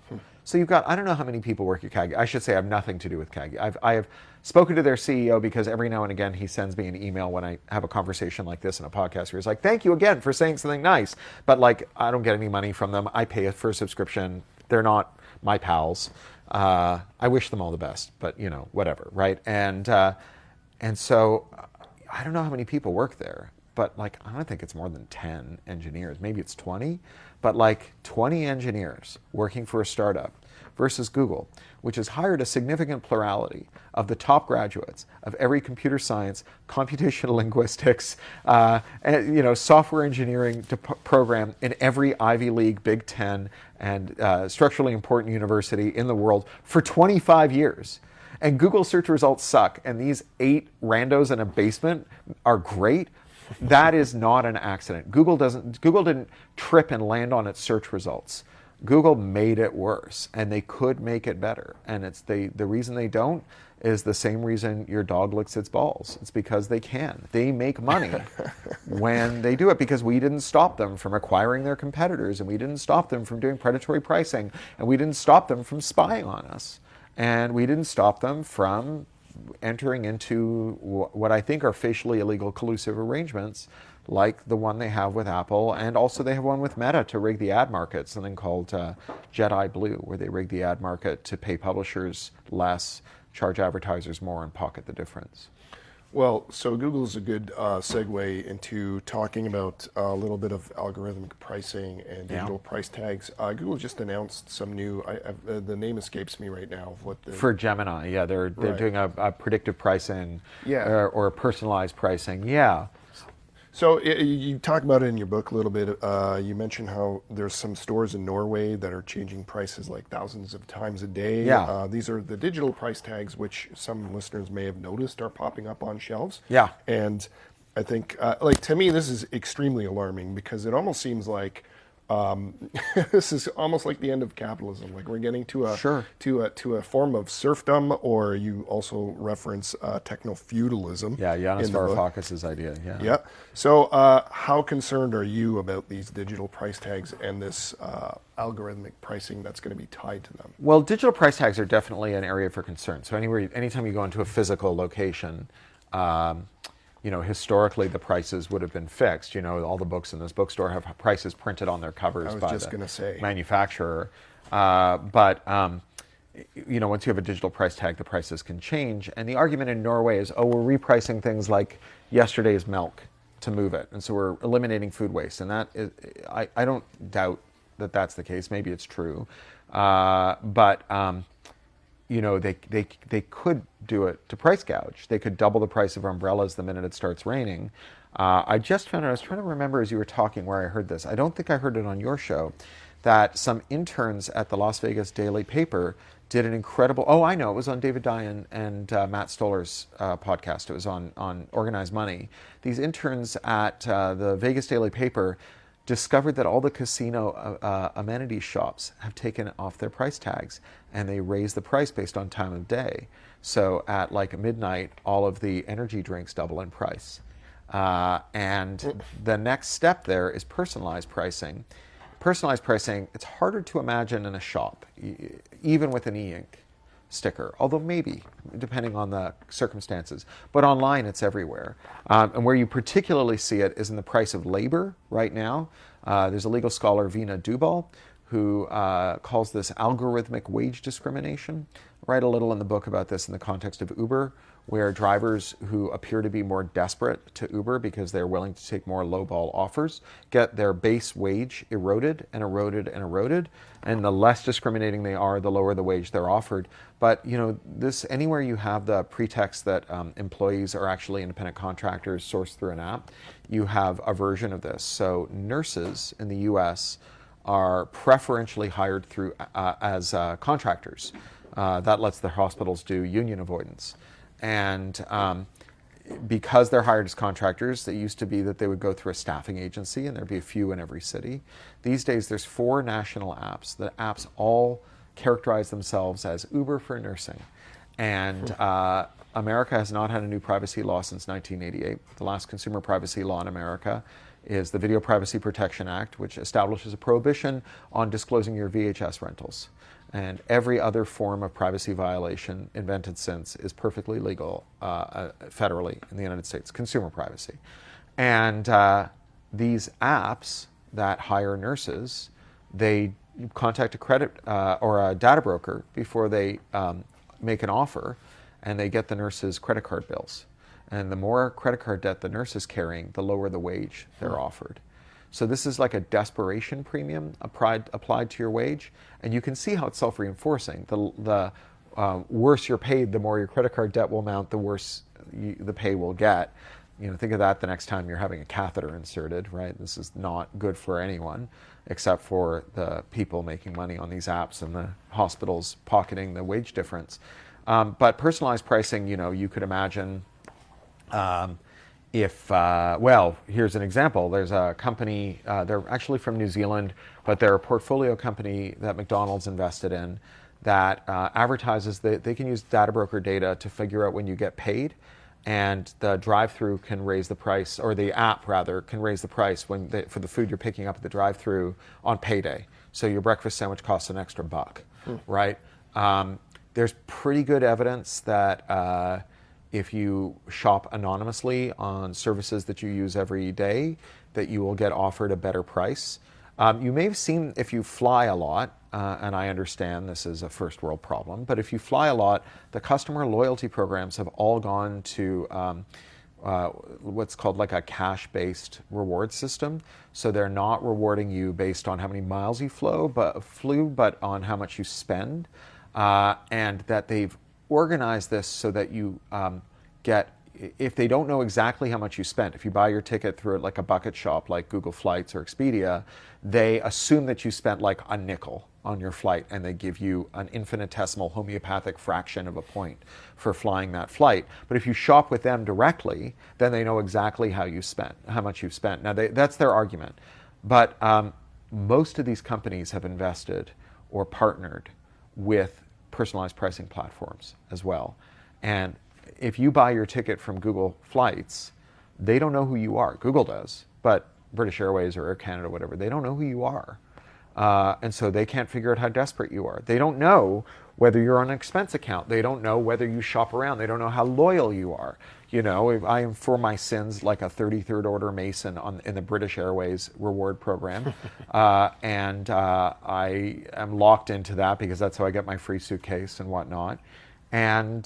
S2: So you've got, I don't know how many people work at Kagi. I should say I have nothing to do with Kagi. I have spoken to their CEO because every now and again he sends me an email when I have a conversation like this in a podcast where he's like, "Thank you again for saying something nice." But like, I don't get any money from them. I pay for a subscription. They're not my pals. I wish them all the best, but whatever, right? And so I don't know how many people work there, but like, I don't think it's more than 10 engineers. Maybe it's 20, but like 20 engineers working for a startup versus Google, which has hired a significant plurality of the top graduates of every computer science, computational linguistics, and, software engineering program in every Ivy League, Big Ten, and structurally important university in the world for 25 years. And Google search results suck, and these 8 randos in a basement are great. That is not an accident. Google didn't trip and land on its search results. Google made it worse, and they could make it better. And the reason they don't is the same reason your dog licks its balls. It's because they can. They make money when they do it, because we didn't stop them from acquiring their competitors, and we didn't stop them from doing predatory pricing, and we didn't stop them from spying on us, and we didn't stop them from entering into what I think are facially illegal collusive arrangements, like the one they have with Apple, and also they have one with Meta to rig the ad market, something called Jedi Blue, where they rig the ad market to pay publishers less, charge advertisers more, and pocket the difference.
S1: Well, so Google's a good segue into talking about a little bit of algorithmic pricing and digital price tags. Google just announced some new, the name escapes me right now.
S2: For Gemini, they're doing a predictive pricing or personalized pricing,
S1: So you talk about it in your book a little bit. You mentioned how there's some stores in Norway that are changing prices like thousands of times a day.
S2: Yeah.
S1: These are the digital price tags, which some listeners may have noticed are popping up on shelves.
S2: Yeah.
S1: And I think, to me, this is extremely alarming, because it almost seems like this is almost like the end of capitalism. Like, we're getting to a form of serfdom, or you also reference techno-feudalism.
S2: Yeah, Yanis Varoufakis' idea.
S1: Yeah. So how concerned are you about these digital price tags and this algorithmic pricing that's going to be tied to them?
S2: Well, digital price tags are definitely an area for concern. So anytime you go into a physical location, historically the prices would have been fixed. All the books in this bookstore have prices printed on their covers by the manufacturer. But once you have a digital price tag, the prices can change. And the argument in Norway is, we're repricing things like yesterday's milk to move it. And so we're eliminating food waste. And that is, I don't doubt that that's the case. Maybe it's true. But they could do it to price gouge. They could double the price of umbrellas the minute it starts raining. I just found out, I was trying to remember as you were talking where I heard this. I don't think I heard it on your show, that some interns at the Las Vegas Daily Paper did an incredible, I know, it was on David Dye and Matt Stoller's podcast. It was on Organized Money. These interns at the Vegas Daily Paper discovered that all the casino amenity shops have taken off their price tags, and they raise the price based on time of day. So at like midnight, all of the energy drinks double in price. And the next step there is personalized pricing. Personalized pricing, it's harder to imagine in a shop, even with an e-ink sticker, although maybe, depending on the circumstances. But online, it's everywhere. And where you particularly see it is in the price of labor right now. There's a legal scholar, Vina Dubal, who calls this algorithmic wage discrimination. I write a little in the book about this in the context of Uber, where drivers who appear to be more desperate to Uber because they're willing to take more lowball offers get their base wage eroded and eroded and eroded. And the less discriminating they are, the lower the wage they're offered. But this, anywhere you have the pretext that employees are actually independent contractors sourced through an app, you have a version of this. So nurses in the U.S. are preferentially hired through as contractors. That lets the hospitals do union avoidance. And because they're hired as contractors, it used to be that they would go through a staffing agency, and there'd be a few in every city. These days, there's 4 national apps. The apps all characterize themselves as Uber for nursing. And America has not had a new privacy law since 1988. The last consumer privacy law in America is the Video Privacy Protection Act, which establishes a prohibition on disclosing your VHS rentals. And every other form of privacy violation invented since is perfectly legal federally in the United States, consumer privacy. And these apps that hire nurses, they contact a credit or a data broker before they make an offer, and they get the nurse's credit card bills. And the more credit card debt the nurse is carrying, the lower the wage they're offered. So this is like a desperation premium applied to your wage, and you can see how it's self-reinforcing. The worse you're paid, the more your credit card debt will mount, the worse the pay will get. Think of that the next time you're having a catheter inserted, right? This is not good for anyone, except for the people making money on these apps and the hospitals pocketing the wage difference. But personalized pricing, you could imagine. Here's an example. There's a company, they're actually from New Zealand, but they're a portfolio company that McDonald's invested in that advertises that they can use data broker data to figure out when you get paid, and the drive-through can raise the price, or the app rather, can raise the price for the food you're picking up at the drive-through on payday. So your breakfast sandwich costs an extra $1, right? There's pretty good evidence that if you shop anonymously on services that you use every day, that you will get offered a better price. You may have seen, if you fly a lot, and I understand this is a first world problem, but if you fly a lot, the customer loyalty programs have all gone to what's called like a cash-based reward system. So they're not rewarding you based on how many miles you flew, but on how much you spend, and that they've organize this so that you get, if they don't know exactly how much you spent, if you buy your ticket through like a bucket shop like Google Flights or Expedia, they assume that you spent like a nickel on your flight, and they give you an infinitesimal homeopathic fraction of a point for flying that flight. But if you shop with them directly, then they know exactly how much you've spent. Now that's their argument. But most of these companies have invested or partnered with personalized pricing platforms as well. And if you buy your ticket from Google Flights, they don't know who you are. Google does, but British Airways or Air Canada, whatever, they don't know who you are. And so they can't figure out how desperate you are. They don't know whether you're on an expense account. They don't know whether you shop around. They don't know how loyal you are. I am for my sins like a 33rd order Mason in the British Airways reward program. And I am locked into that because that's how I get my free suitcase and whatnot. And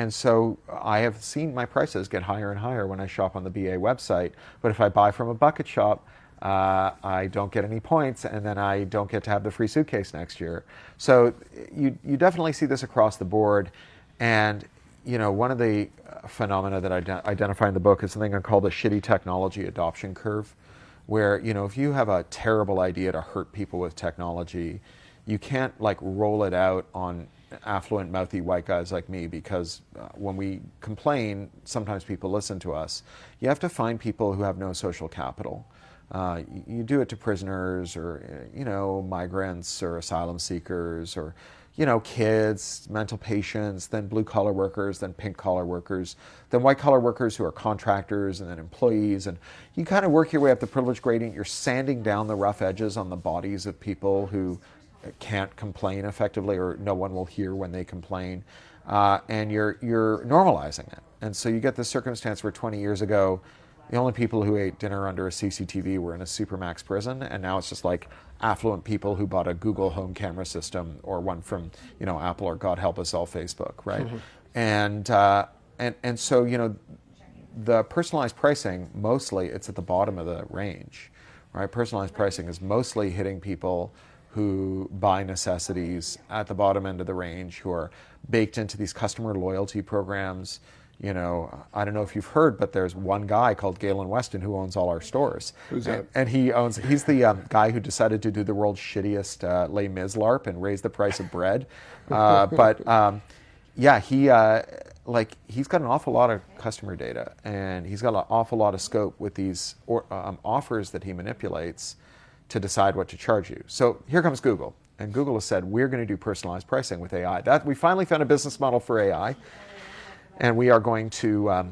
S2: so I have seen my prices get higher and higher when I shop on the BA website. But if I buy from a bucket shop, I don't get any points, and then I don't get to have the free suitcase next year. So you definitely see this across the board. And one of the phenomena that I identify in the book is something I call the shitty technology adoption curve, where if you have a terrible idea to hurt people with technology, you can't roll it out on affluent, mouthy white guys like me, because when we complain, sometimes people listen to us. You have to find people who have no social capital. You do it to prisoners, or migrants, or asylum seekers, or kids, mental patients, then blue-collar workers, then pink-collar workers, then white-collar workers who are contractors, and then employees. And you kind of work your way up the privilege gradient. You're sanding down the rough edges on the bodies of people who can't complain effectively, or no one will hear when they complain. And you're normalizing it. And so you get this circumstance where 20 years ago, the only people who ate dinner under a CCTV were in a supermax prison, and now it's just affluent people who bought a Google home camera system, or one from Apple, or God help us all, Facebook, right? Mm-hmm. And so the personalized pricing, mostly it's at the bottom of the range, right? Personalized pricing is mostly hitting people who buy necessities at the bottom end of the range, who are baked into these customer loyalty programs. I don't know if you've heard, but there's one guy called Galen Weston who owns all our stores.
S1: Who's that?
S2: And he's the guy who decided to do the world's shittiest Les Mis LARP and raise the price of bread. He's got an awful lot of customer data, and he's got an awful lot of scope with these offers that he manipulates to decide what to charge you. So here comes Google, and Google has said, we're going to do personalized pricing with AI. We finally found a business model for AI, and we are going to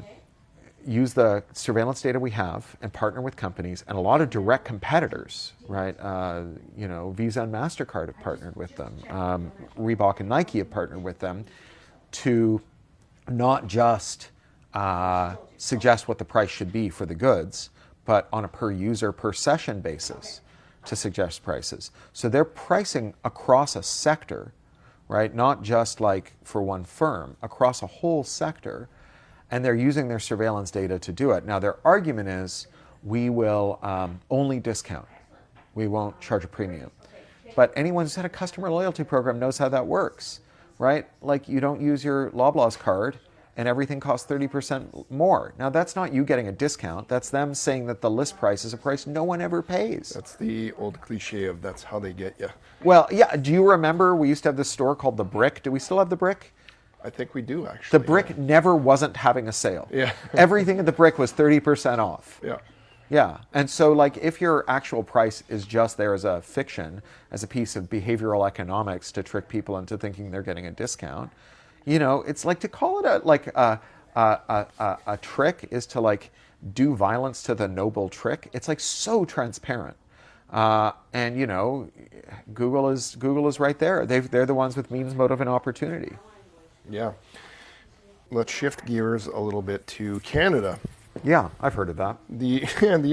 S2: use the surveillance data we have and partner with companies, and a lot of direct competitors, right? Visa and MasterCard have partnered with them. Reebok and Nike have partnered with them to not just suggest what the price should be for the goods, but on a per user, per session basis to suggest prices. So they're pricing across a sector, right? Not just for one firm, across a whole sector. And they're using their surveillance data to do it. Now, their argument is, we will only discount. We won't charge a premium. But anyone who's had a customer loyalty program knows how that works, right? You don't use your Loblaws card, and everything costs 30% more. Now, that's not you getting a discount. That's them saying that the list price is a price no one ever pays.
S1: That's the old cliche of that's how they get you.
S2: Well, yeah. Do you remember we used to have this store called The Brick? Do we still have The Brick?
S1: I think we do, actually.
S2: The Brick never wasn't having a sale.
S1: Yeah.
S2: Everything at The Brick was 30% off.
S1: Yeah.
S2: Yeah. And so if your actual price is just there as a fiction, as a piece of behavioral economics to trick people into thinking they're getting a discount, it's to call it a trick is to do violence to the noble trick. It's so transparent. And Google is right there. They're the ones with means, motive, and opportunity.
S1: Yeah. Let's shift gears a little bit to Canada.
S2: Yeah, I've heard of that.
S1: The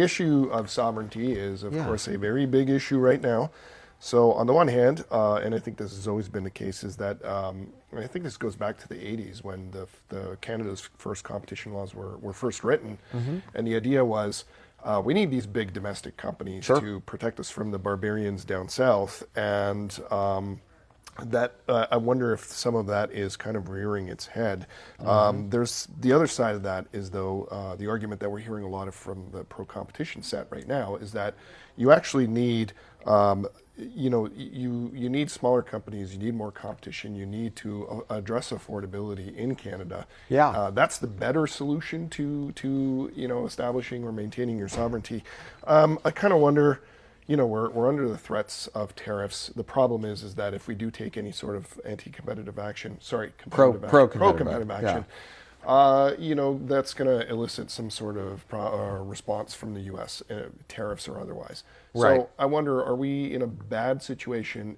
S1: issue of sovereignty is, of course, a very big issue right now. So on the one hand, and I think this has always been the case, is that I think this goes back to the 80s when the Canada's first competition laws were first written. Mm-hmm. And the idea was, we need these big domestic companies to protect us from the barbarians down south. And I wonder if some of that is kind of rearing its head. Mm-hmm. There's the other side of that is, though, the argument that we're hearing a lot of from the pro-competition set right now is that you actually need, you need smaller companies, you need more competition, you need to address affordability in Canada.
S2: Yeah.
S1: That's the better solution to establishing or maintaining your sovereignty. I kind of wonder. We're under the threats of tariffs. The problem is that if we do take any sort of anti-competitive action, pro-competitive action, that's going to elicit some sort of response from the U.S., tariffs or otherwise.
S2: Right.
S1: So I wonder, are we in a bad situation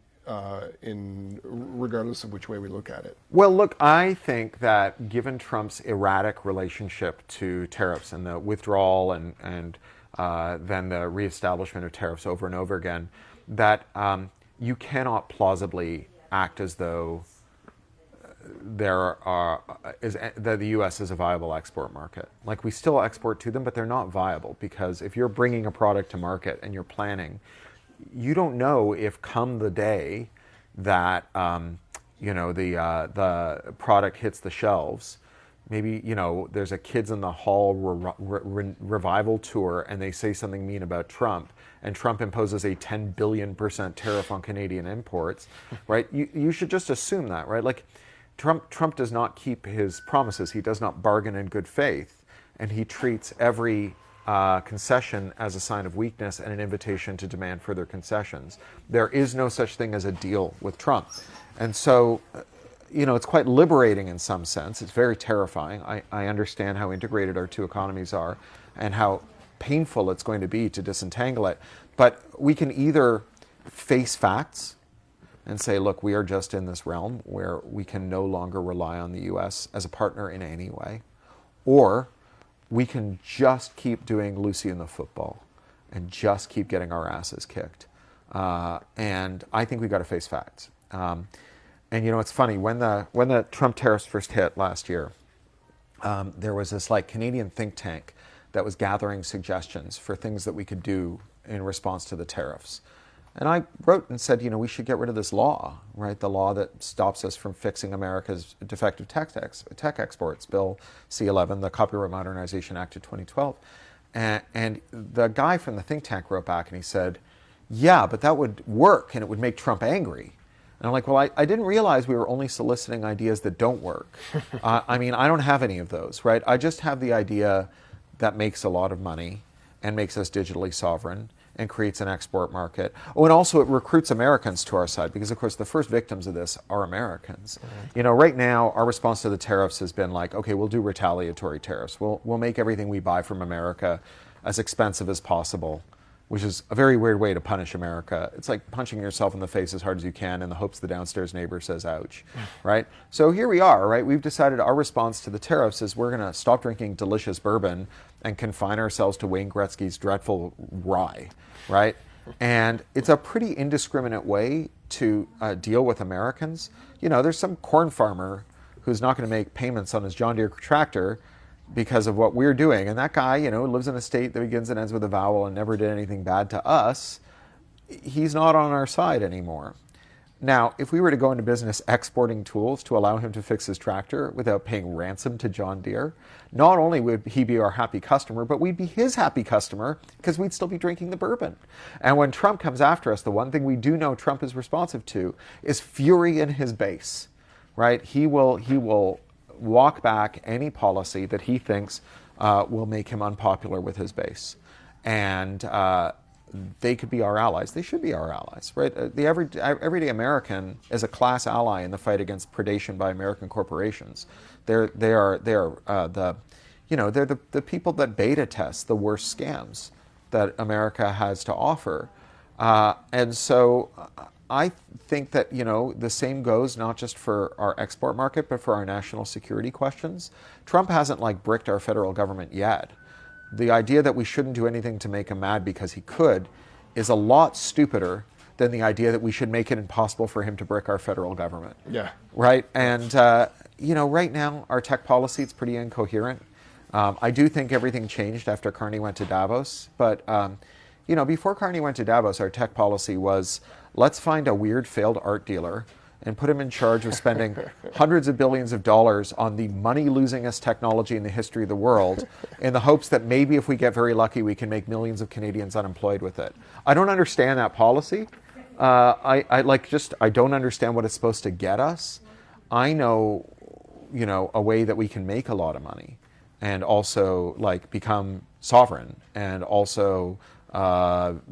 S1: in regardless of which way we look at it?
S2: Well, look, I think that given Trump's erratic relationship to tariffs and the withdrawal and then the reestablishment of tariffs over and over again, that you cannot plausibly act as though that the U.S. is a viable export market. Like, we still export to them, but they're not viable, because if you're bringing a product to market and you're planning, you don't know if come the day that the product hits the shelves, maybe there's a Kids in the Hall revival tour and they say something mean about Trump, and Trump imposes a 10 billion% tariff on Canadian imports, right? You should just assume that, right? Like, Trump does not keep his promises. He does not bargain in good faith, and he treats every concession as a sign of weakness and an invitation to demand further concessions. There is no such thing as a deal with Trump. And so, it's quite liberating in some sense. It's very terrifying. I understand how integrated our two economies are and how painful it's going to be to disentangle it. But we can either face facts and say, look, we are just in this realm where we can no longer rely on the U.S. as a partner in any way, or we can just keep doing Lucy in the football and just keep getting our asses kicked. And I think we've got to face facts. And it's funny, when the Trump tariffs first hit last year, there was this Canadian think tank that was gathering suggestions for things that we could do in response to the tariffs. And I wrote and said, we should get rid of this law, right? The law that stops us from fixing America's defective tech exports, Bill C-11, the Copyright Modernization Act of 2012. And the guy from the think tank wrote back and he said, yeah, but that would work and it would make Trump angry. And I'm like, well, I didn't realize we were only soliciting ideas that don't work. I don't have any of those, right? I just have the idea that makes a lot of money and makes us digitally sovereign and creates an export market. Oh, and also it recruits Americans to our side, because of course the first victims of this are Americans. Mm-hmm. Right now our response to the tariffs has been like, okay, we'll do retaliatory tariffs. We'll make everything we buy from America as expensive as possible, which is a very weird way to punish America. It's like punching yourself in the face as hard as you can in the hopes the downstairs neighbor says ouch, right? So here we are, right? We've decided our response to the tariffs is we're gonna stop drinking delicious bourbon and confine ourselves to Wayne Gretzky's dreadful rye, right? And it's a pretty indiscriminate way to deal with Americans. There's some corn farmer who's not gonna make payments on his John Deere tractor because of what we're doing. And that guy, lives in a state that begins and ends with a vowel and never did anything bad to us. He's not on our side anymore. Now, if we were to go into business exporting tools to allow him to fix his tractor without paying ransom to John Deere, not only would he be our happy customer, but we'd be his happy customer because we'd still be drinking the bourbon. And when Trump comes after us, the one thing we do know Trump is responsive to is fury in his base, right? He will walk back any policy that he thinks will make him unpopular with his base. And they could be our allies. They should be our allies, right? The everyday American is a class ally in the fight against predation by American corporations. They're the people that beta test the worst scams that America has to offer. And so I think that, the same goes not just for our export market, but for our national security questions. Trump hasn't bricked our federal government yet. The idea that we shouldn't do anything to make him mad because he could is a lot stupider than the idea that we should make it impossible for him to brick our federal government.
S1: Yeah.
S2: Right? And, right now our tech policy, it's pretty incoherent. I do think everything changed after Carney went to Davos, but before Carney went to Davos, our tech policy was, let's find a weird failed art dealer and put him in charge of spending hundreds of billions of dollars on the money-losingest technology in the history of the world in the hopes that maybe if we get very lucky, we can make millions of Canadians unemployed with it. I don't understand that policy. I don't understand what it's supposed to get us. I know, a way that we can make a lot of money and also become sovereign and also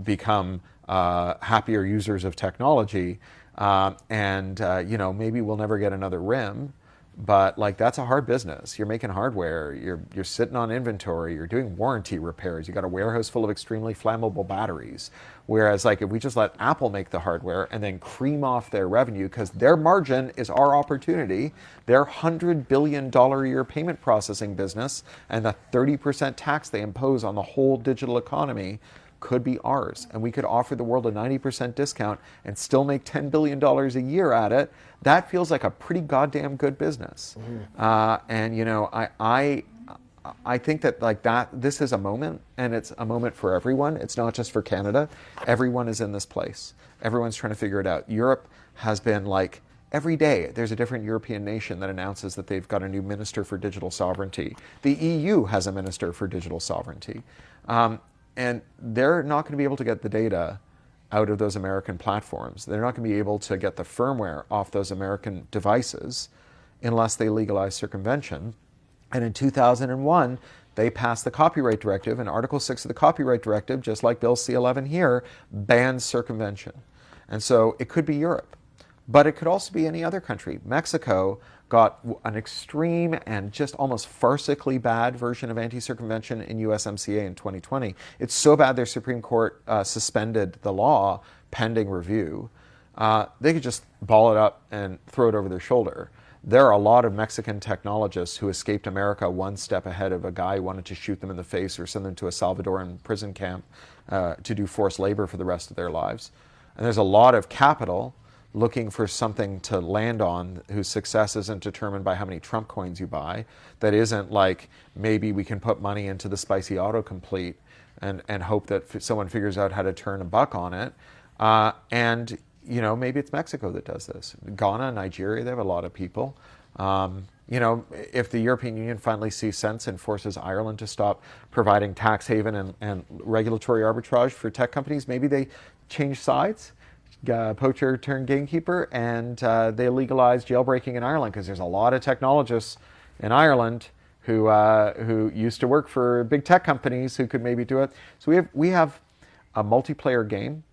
S2: become happier users of technology. Maybe we'll never get another rim, But like that's a hard business. You're making hardware. You're sitting on inventory. You're doing warranty repairs. You got a warehouse full of extremely flammable batteries. Whereas like if we just let Apple make the hardware and then cream off their revenue because their margin is our opportunity, their $100 billion a year payment processing business and the 30% tax they impose on the whole digital economy could be ours, and we could offer the world a 90% discount and still make $10 billion a year at it. That feels like a pretty goddamn good business. And you know, I think that like that this is a moment, and it's a moment for everyone. It's not just for Canada. Everyone is in this place. Everyone's trying to figure it out. Europe has been like every day there's a different European nation that announces that they've got a new minister for digital sovereignty. The EU has a minister for digital sovereignty. And they're not going to be able to get the data out of those American platforms. They're not going to be able to get the firmware off those American devices unless they legalize circumvention. And in 2001, they passed the Copyright Directive, and Article 6 of the Copyright Directive, just like Bill C-11 here, bans circumvention. And so it could be Europe, but it could also be any other country. Mexico got an extreme and just almost farcically bad version of anti-circumvention in USMCA in 2020. It's so bad their Supreme Court suspended the law pending review. They could just ball it up and throw it over their shoulder. There are a lot of Mexican technologists who escaped America one step ahead of a guy who wanted to shoot them in the face or send them to a Salvadoran prison camp to do forced labor for the rest of their lives. And there's a lot of capital looking for something to land on whose success isn't determined by how many Trump coins you buy. That isn't like maybe we can put money into the spicy autocomplete and hope that someone figures out how to turn a buck on it. And you know, maybe it's Mexico that does this. Ghana, Nigeria, they have a lot of people. You know, if the European Union finally sees sense and forces Ireland to stop providing tax haven and regulatory arbitrage for tech companies, maybe they change sides. Poacher turned gamekeeper, and they legalized jailbreaking in Ireland because there's a lot of technologists in Ireland who used to work for big tech companies who could maybe do it. So we have a multiplayer game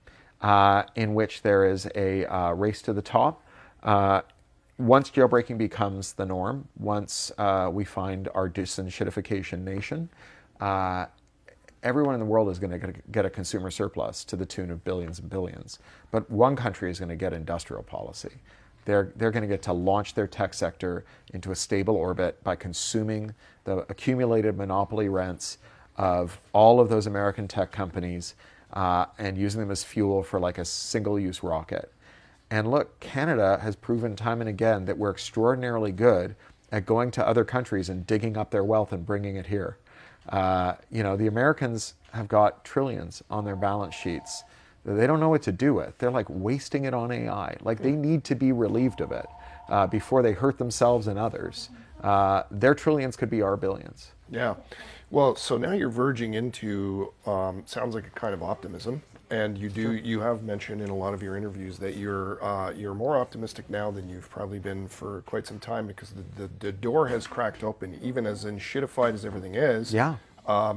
S2: in which there is a race to the top. Once jailbreaking becomes the norm, once we find our disenshittification nation, everyone in the world is going to get a consumer surplus to the tune of billions and billions. But one country is going to get industrial policy. They're going to get to launch their tech sector into a stable orbit by consuming the accumulated monopoly rents of all of those American tech companies and using them as fuel for like a single-use rocket. And look, Canada has proven time and again that we're extraordinarily good at going to other countries and digging up their wealth and bringing it here. You know, the Americans have got trillions on their balance sheets that they don't know what to do with. They're like wasting it on AI. Like they need to be relieved of it before they hurt themselves and others. Their trillions could be our billions.
S1: Yeah. Well, so now you're verging into, sounds like a kind of optimism. And you have mentioned in a lot of your interviews that you're more optimistic now than you've probably been for quite some time because the door has cracked open, even as enshittified as everything is.
S2: Yeah.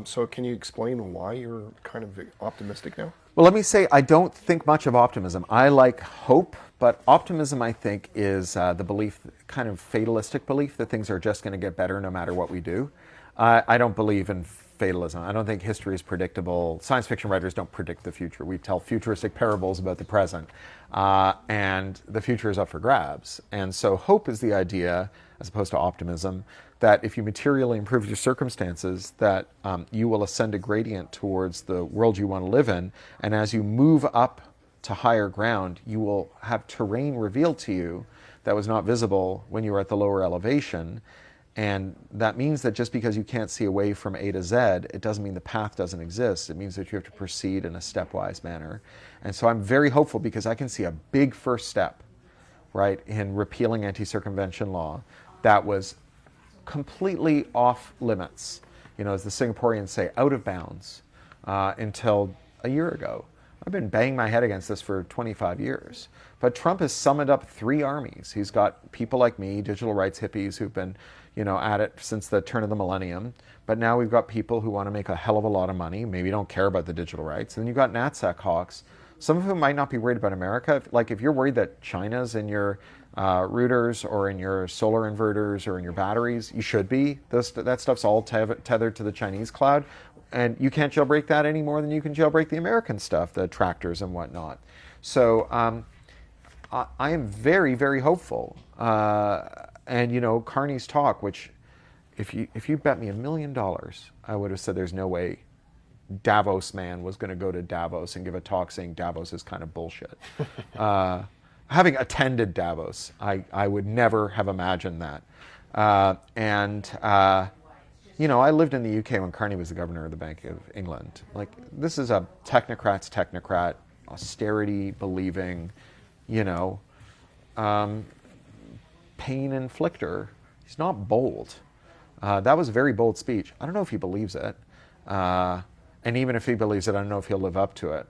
S1: So can you explain why you're kind of optimistic now?
S2: Well, let me say I don't think much of optimism. I like hope, but optimism, I think, is the belief, kind of fatalistic belief that things are just going to get better no matter what we do. I don't believe in fatalism. I don't think history is predictable. Science fiction writers don't predict the future. We tell futuristic parables about the present, and the future is up for grabs. And so hope is the idea, as opposed to optimism, that if you materially improve your circumstances, that you will ascend a gradient towards the world you want to live in, and as you move up to higher ground, you will have terrain revealed to you that was not visible when you were at the lower elevation. And that means that just because you can't see a way from A to Z, it doesn't mean the path doesn't exist. It means that you have to proceed in a stepwise manner. And so I'm very hopeful because I can see a big first step, right, in repealing anti-circumvention law that was completely off limits, you know, as the Singaporeans say, out of bounds, until a year ago. I've been banging my head against this for 25 years. But Trump has summoned up 3 armies. He's got people like me, digital rights hippies, who've been, you know, at it since the turn of the millennium. But now we've got people who want to make a hell of a lot of money, maybe don't care about the digital rights. And then you've got NatSec hawks, some of whom might not be worried about America. Like if you're worried that China's in your routers or in your solar inverters or in your batteries. You should be. That stuff's all tethered to the Chinese cloud. And you can't jailbreak that any more than you can jailbreak the American stuff, the tractors and whatnot. So I am very, very hopeful. And, you know, Carney's talk, which if you bet me $1 million, I would have said there's no way Davos man was going to go to Davos and give a talk saying Davos is kind of bullshit. Having attended Davos, I would never have imagined that. You know, I lived in the UK when Carney was the governor of the Bank of England. Like, this is a technocrat's technocrat, austerity believing, you know, pain inflictor. He's not bold. That was a very bold speech. I don't know if he believes it. And even if he believes it, I don't know if he'll live up to it.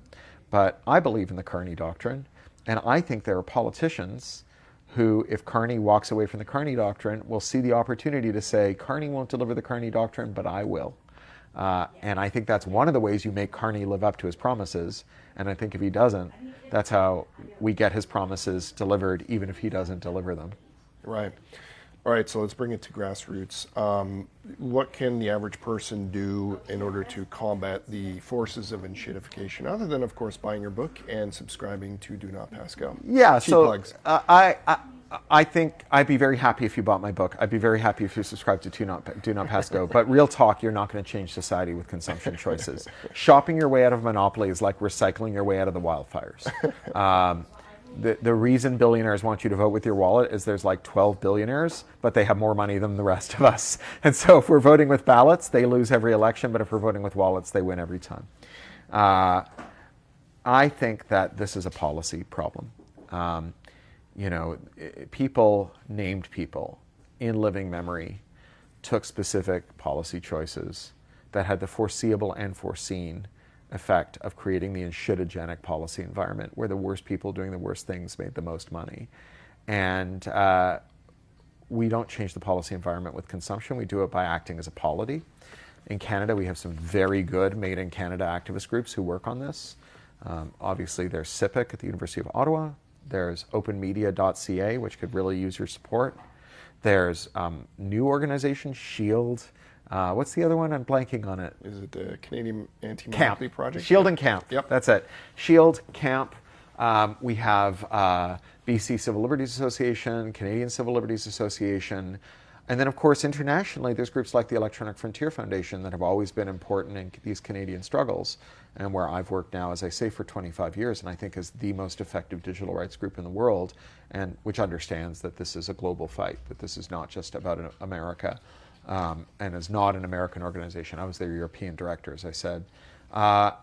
S2: But I believe in the Carney doctrine. And I think there are politicians who, if Carney walks away from the Carney doctrine, will see the opportunity to say, Carney won't deliver the Carney doctrine, but I will. And I think that's one of the ways you make Carney live up to his promises. And I think if he doesn't, that's how we get his promises delivered, even if he doesn't deliver them.
S1: Right. All right, so let's bring it to grassroots. What can the average person do in order to combat the forces of enshittification, other than, of course, buying your book and subscribing to Do Not Pass Go?
S2: Yeah,
S1: Cheap
S2: so
S1: plugs.
S2: I think I'd be very happy if you bought my book. I'd be very happy if you subscribed to Do Not Pass Go. But real talk, you're not going to change society with consumption choices. Shopping your way out of monopoly is like recycling your way out of the wildfires. The reason billionaires want you to vote with your wallet is there's like 12 billionaires, but they have more money than the rest of us. And so if we're voting with ballots, they lose every election, but if we're voting with wallets, they win every time. I think that this is a policy problem. You know, named people in living memory took specific policy choices that had the foreseeable and foreseen effect of creating the enshittigenic policy environment where the worst people doing the worst things made the most money. And we don't change the policy environment with consumption. We do it by acting as a polity. In Canada, we have some very good Made in Canada activist groups who work on this. Obviously, there's CIPIC at the University of Ottawa. There's openmedia.ca, which could really use your support. There's new organization, SHIELD. What's the other one? I'm blanking on it.
S1: Is it the Canadian Anti-Monopoly Project?
S2: SHIELD and CAMP.
S1: Yep.
S2: That's it. SHIELD, CAMP. We have BC Civil Liberties Association, Canadian Civil Liberties Association. And then, of course, internationally, there's groups like the Electronic Frontier Foundation that have always been important in these Canadian struggles, and where I've worked now, as I say, for 25 years, and I think is the most effective digital rights group in the world, and which understands that this is a global fight, that this is not just about America, and is not an American organization. I was their European director, as I said.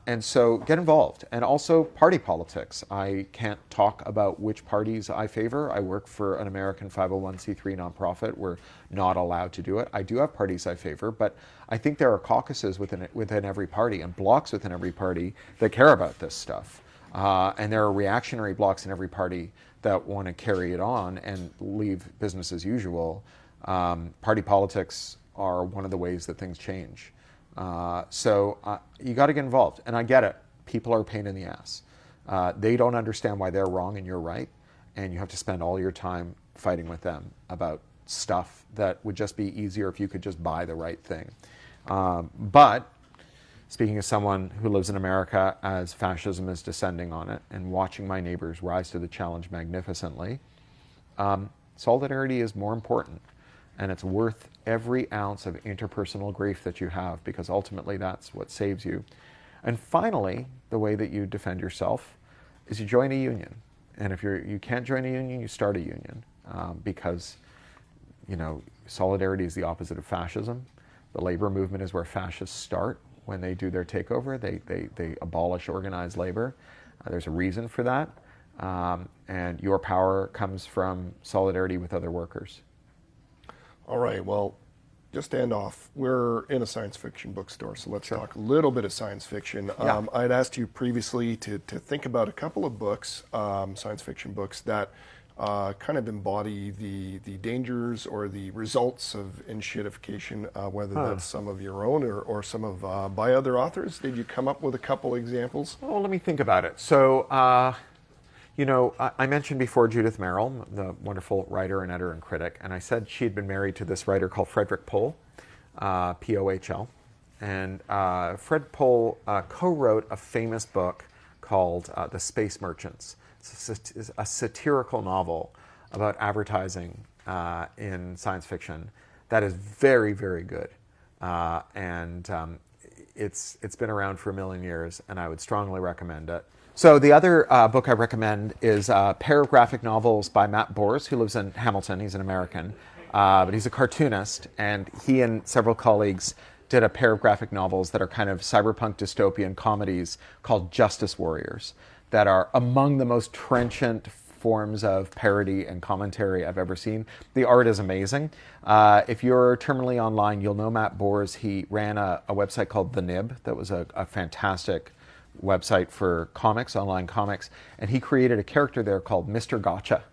S2: And so get involved. And also party politics. I can't talk about which parties I favor. I work for an American 501c3 nonprofit. We're not allowed to do it. I do have parties I favor, but I think there are caucuses within every party and blocs within every party that care about this stuff. And there are reactionary blocs in every party that want to carry it on and leave business as usual. Party politics are one of the ways that things change. So you got to get involved. And I get it. People are a pain in the ass. They don't understand why they're wrong and you're right. And you have to spend all your time fighting with them about stuff that would just be easier if you could just buy the right thing. But speaking as someone who lives in America as fascism is descending on it and watching my neighbors rise to the challenge magnificently, solidarity is more important. And it's worth every ounce of interpersonal grief that you have, because ultimately that's what saves you. And finally, the way that you defend yourself is you join a union. And if you can't join a union, you start a union, because solidarity is the opposite of fascism. The labor movement is where fascists start when they do their takeover. They abolish organized labor. There's a reason for that. And your power comes from solidarity with other workers.
S1: All right, well, just to end off, we're in a science fiction bookstore, so let's talk a little bit of science fiction.
S2: Yeah.
S1: I'd asked you previously to think about a couple of books, science fiction books, that kind of embody the dangers or the results of enshittification, whether that's some of your own or some of by other authors. Did you come up with a couple examples?
S2: Well, let me think about it. So, You know, I mentioned before Judith Merrill, the wonderful writer and editor and critic, and I said she had been married to this writer called Frederick Pohl, Pohl. And Fred Pohl co-wrote a famous book called The Space Merchants. It's a satirical novel about advertising in science fiction that is very, very good. It's been around for a million years, and I would strongly recommend it. So the other book I recommend is a pair of graphic novels by Matt Bors, who lives in Hamilton. He's an American, but he's a cartoonist, and he and several colleagues did a pair of graphic novels that are kind of cyberpunk dystopian comedies called Justice Warriors that are among the most trenchant forms of parody and commentary I've ever seen. The art is amazing. If you're terminally online, you'll know Matt Bors. He ran a website called The Nib that was a fantastic website for comics, online comics, and he created a character there called Mr. Gotcha.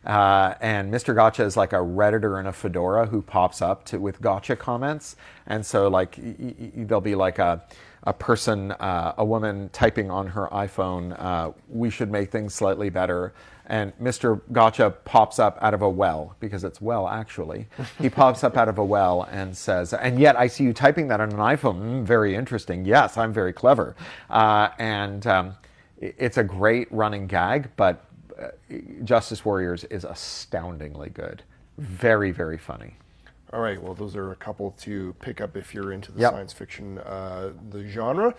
S2: And Mr. Gotcha is like a Redditor in a fedora who pops up with gotcha comments. And so like there'll be like a person, a woman typing on her iPhone, we should make things slightly better. And Mr. Gotcha pops up out of a well, because it's well, actually. He pops up out of a well and says, and yet I see you typing that on an iPhone. Very interesting. Yes, I'm very clever. It's a great running gag, but Justice Warriors is astoundingly good. Very, very funny.
S1: All right, well, those are a couple to pick up if you're into the
S2: Yep.
S1: science fiction, the genre.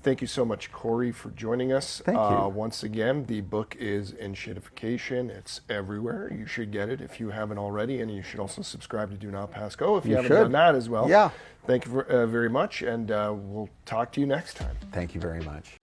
S1: Thank you so much, Cory, for joining us.
S2: Thank you.
S1: Once again, the book is Enshittification. It's everywhere. You should get it if you haven't already, and you should also subscribe to Do Not Pass Go if you haven't done that as well.
S2: Yeah.
S1: Thank you very much, and we'll talk to you next time.
S2: Thank you very much.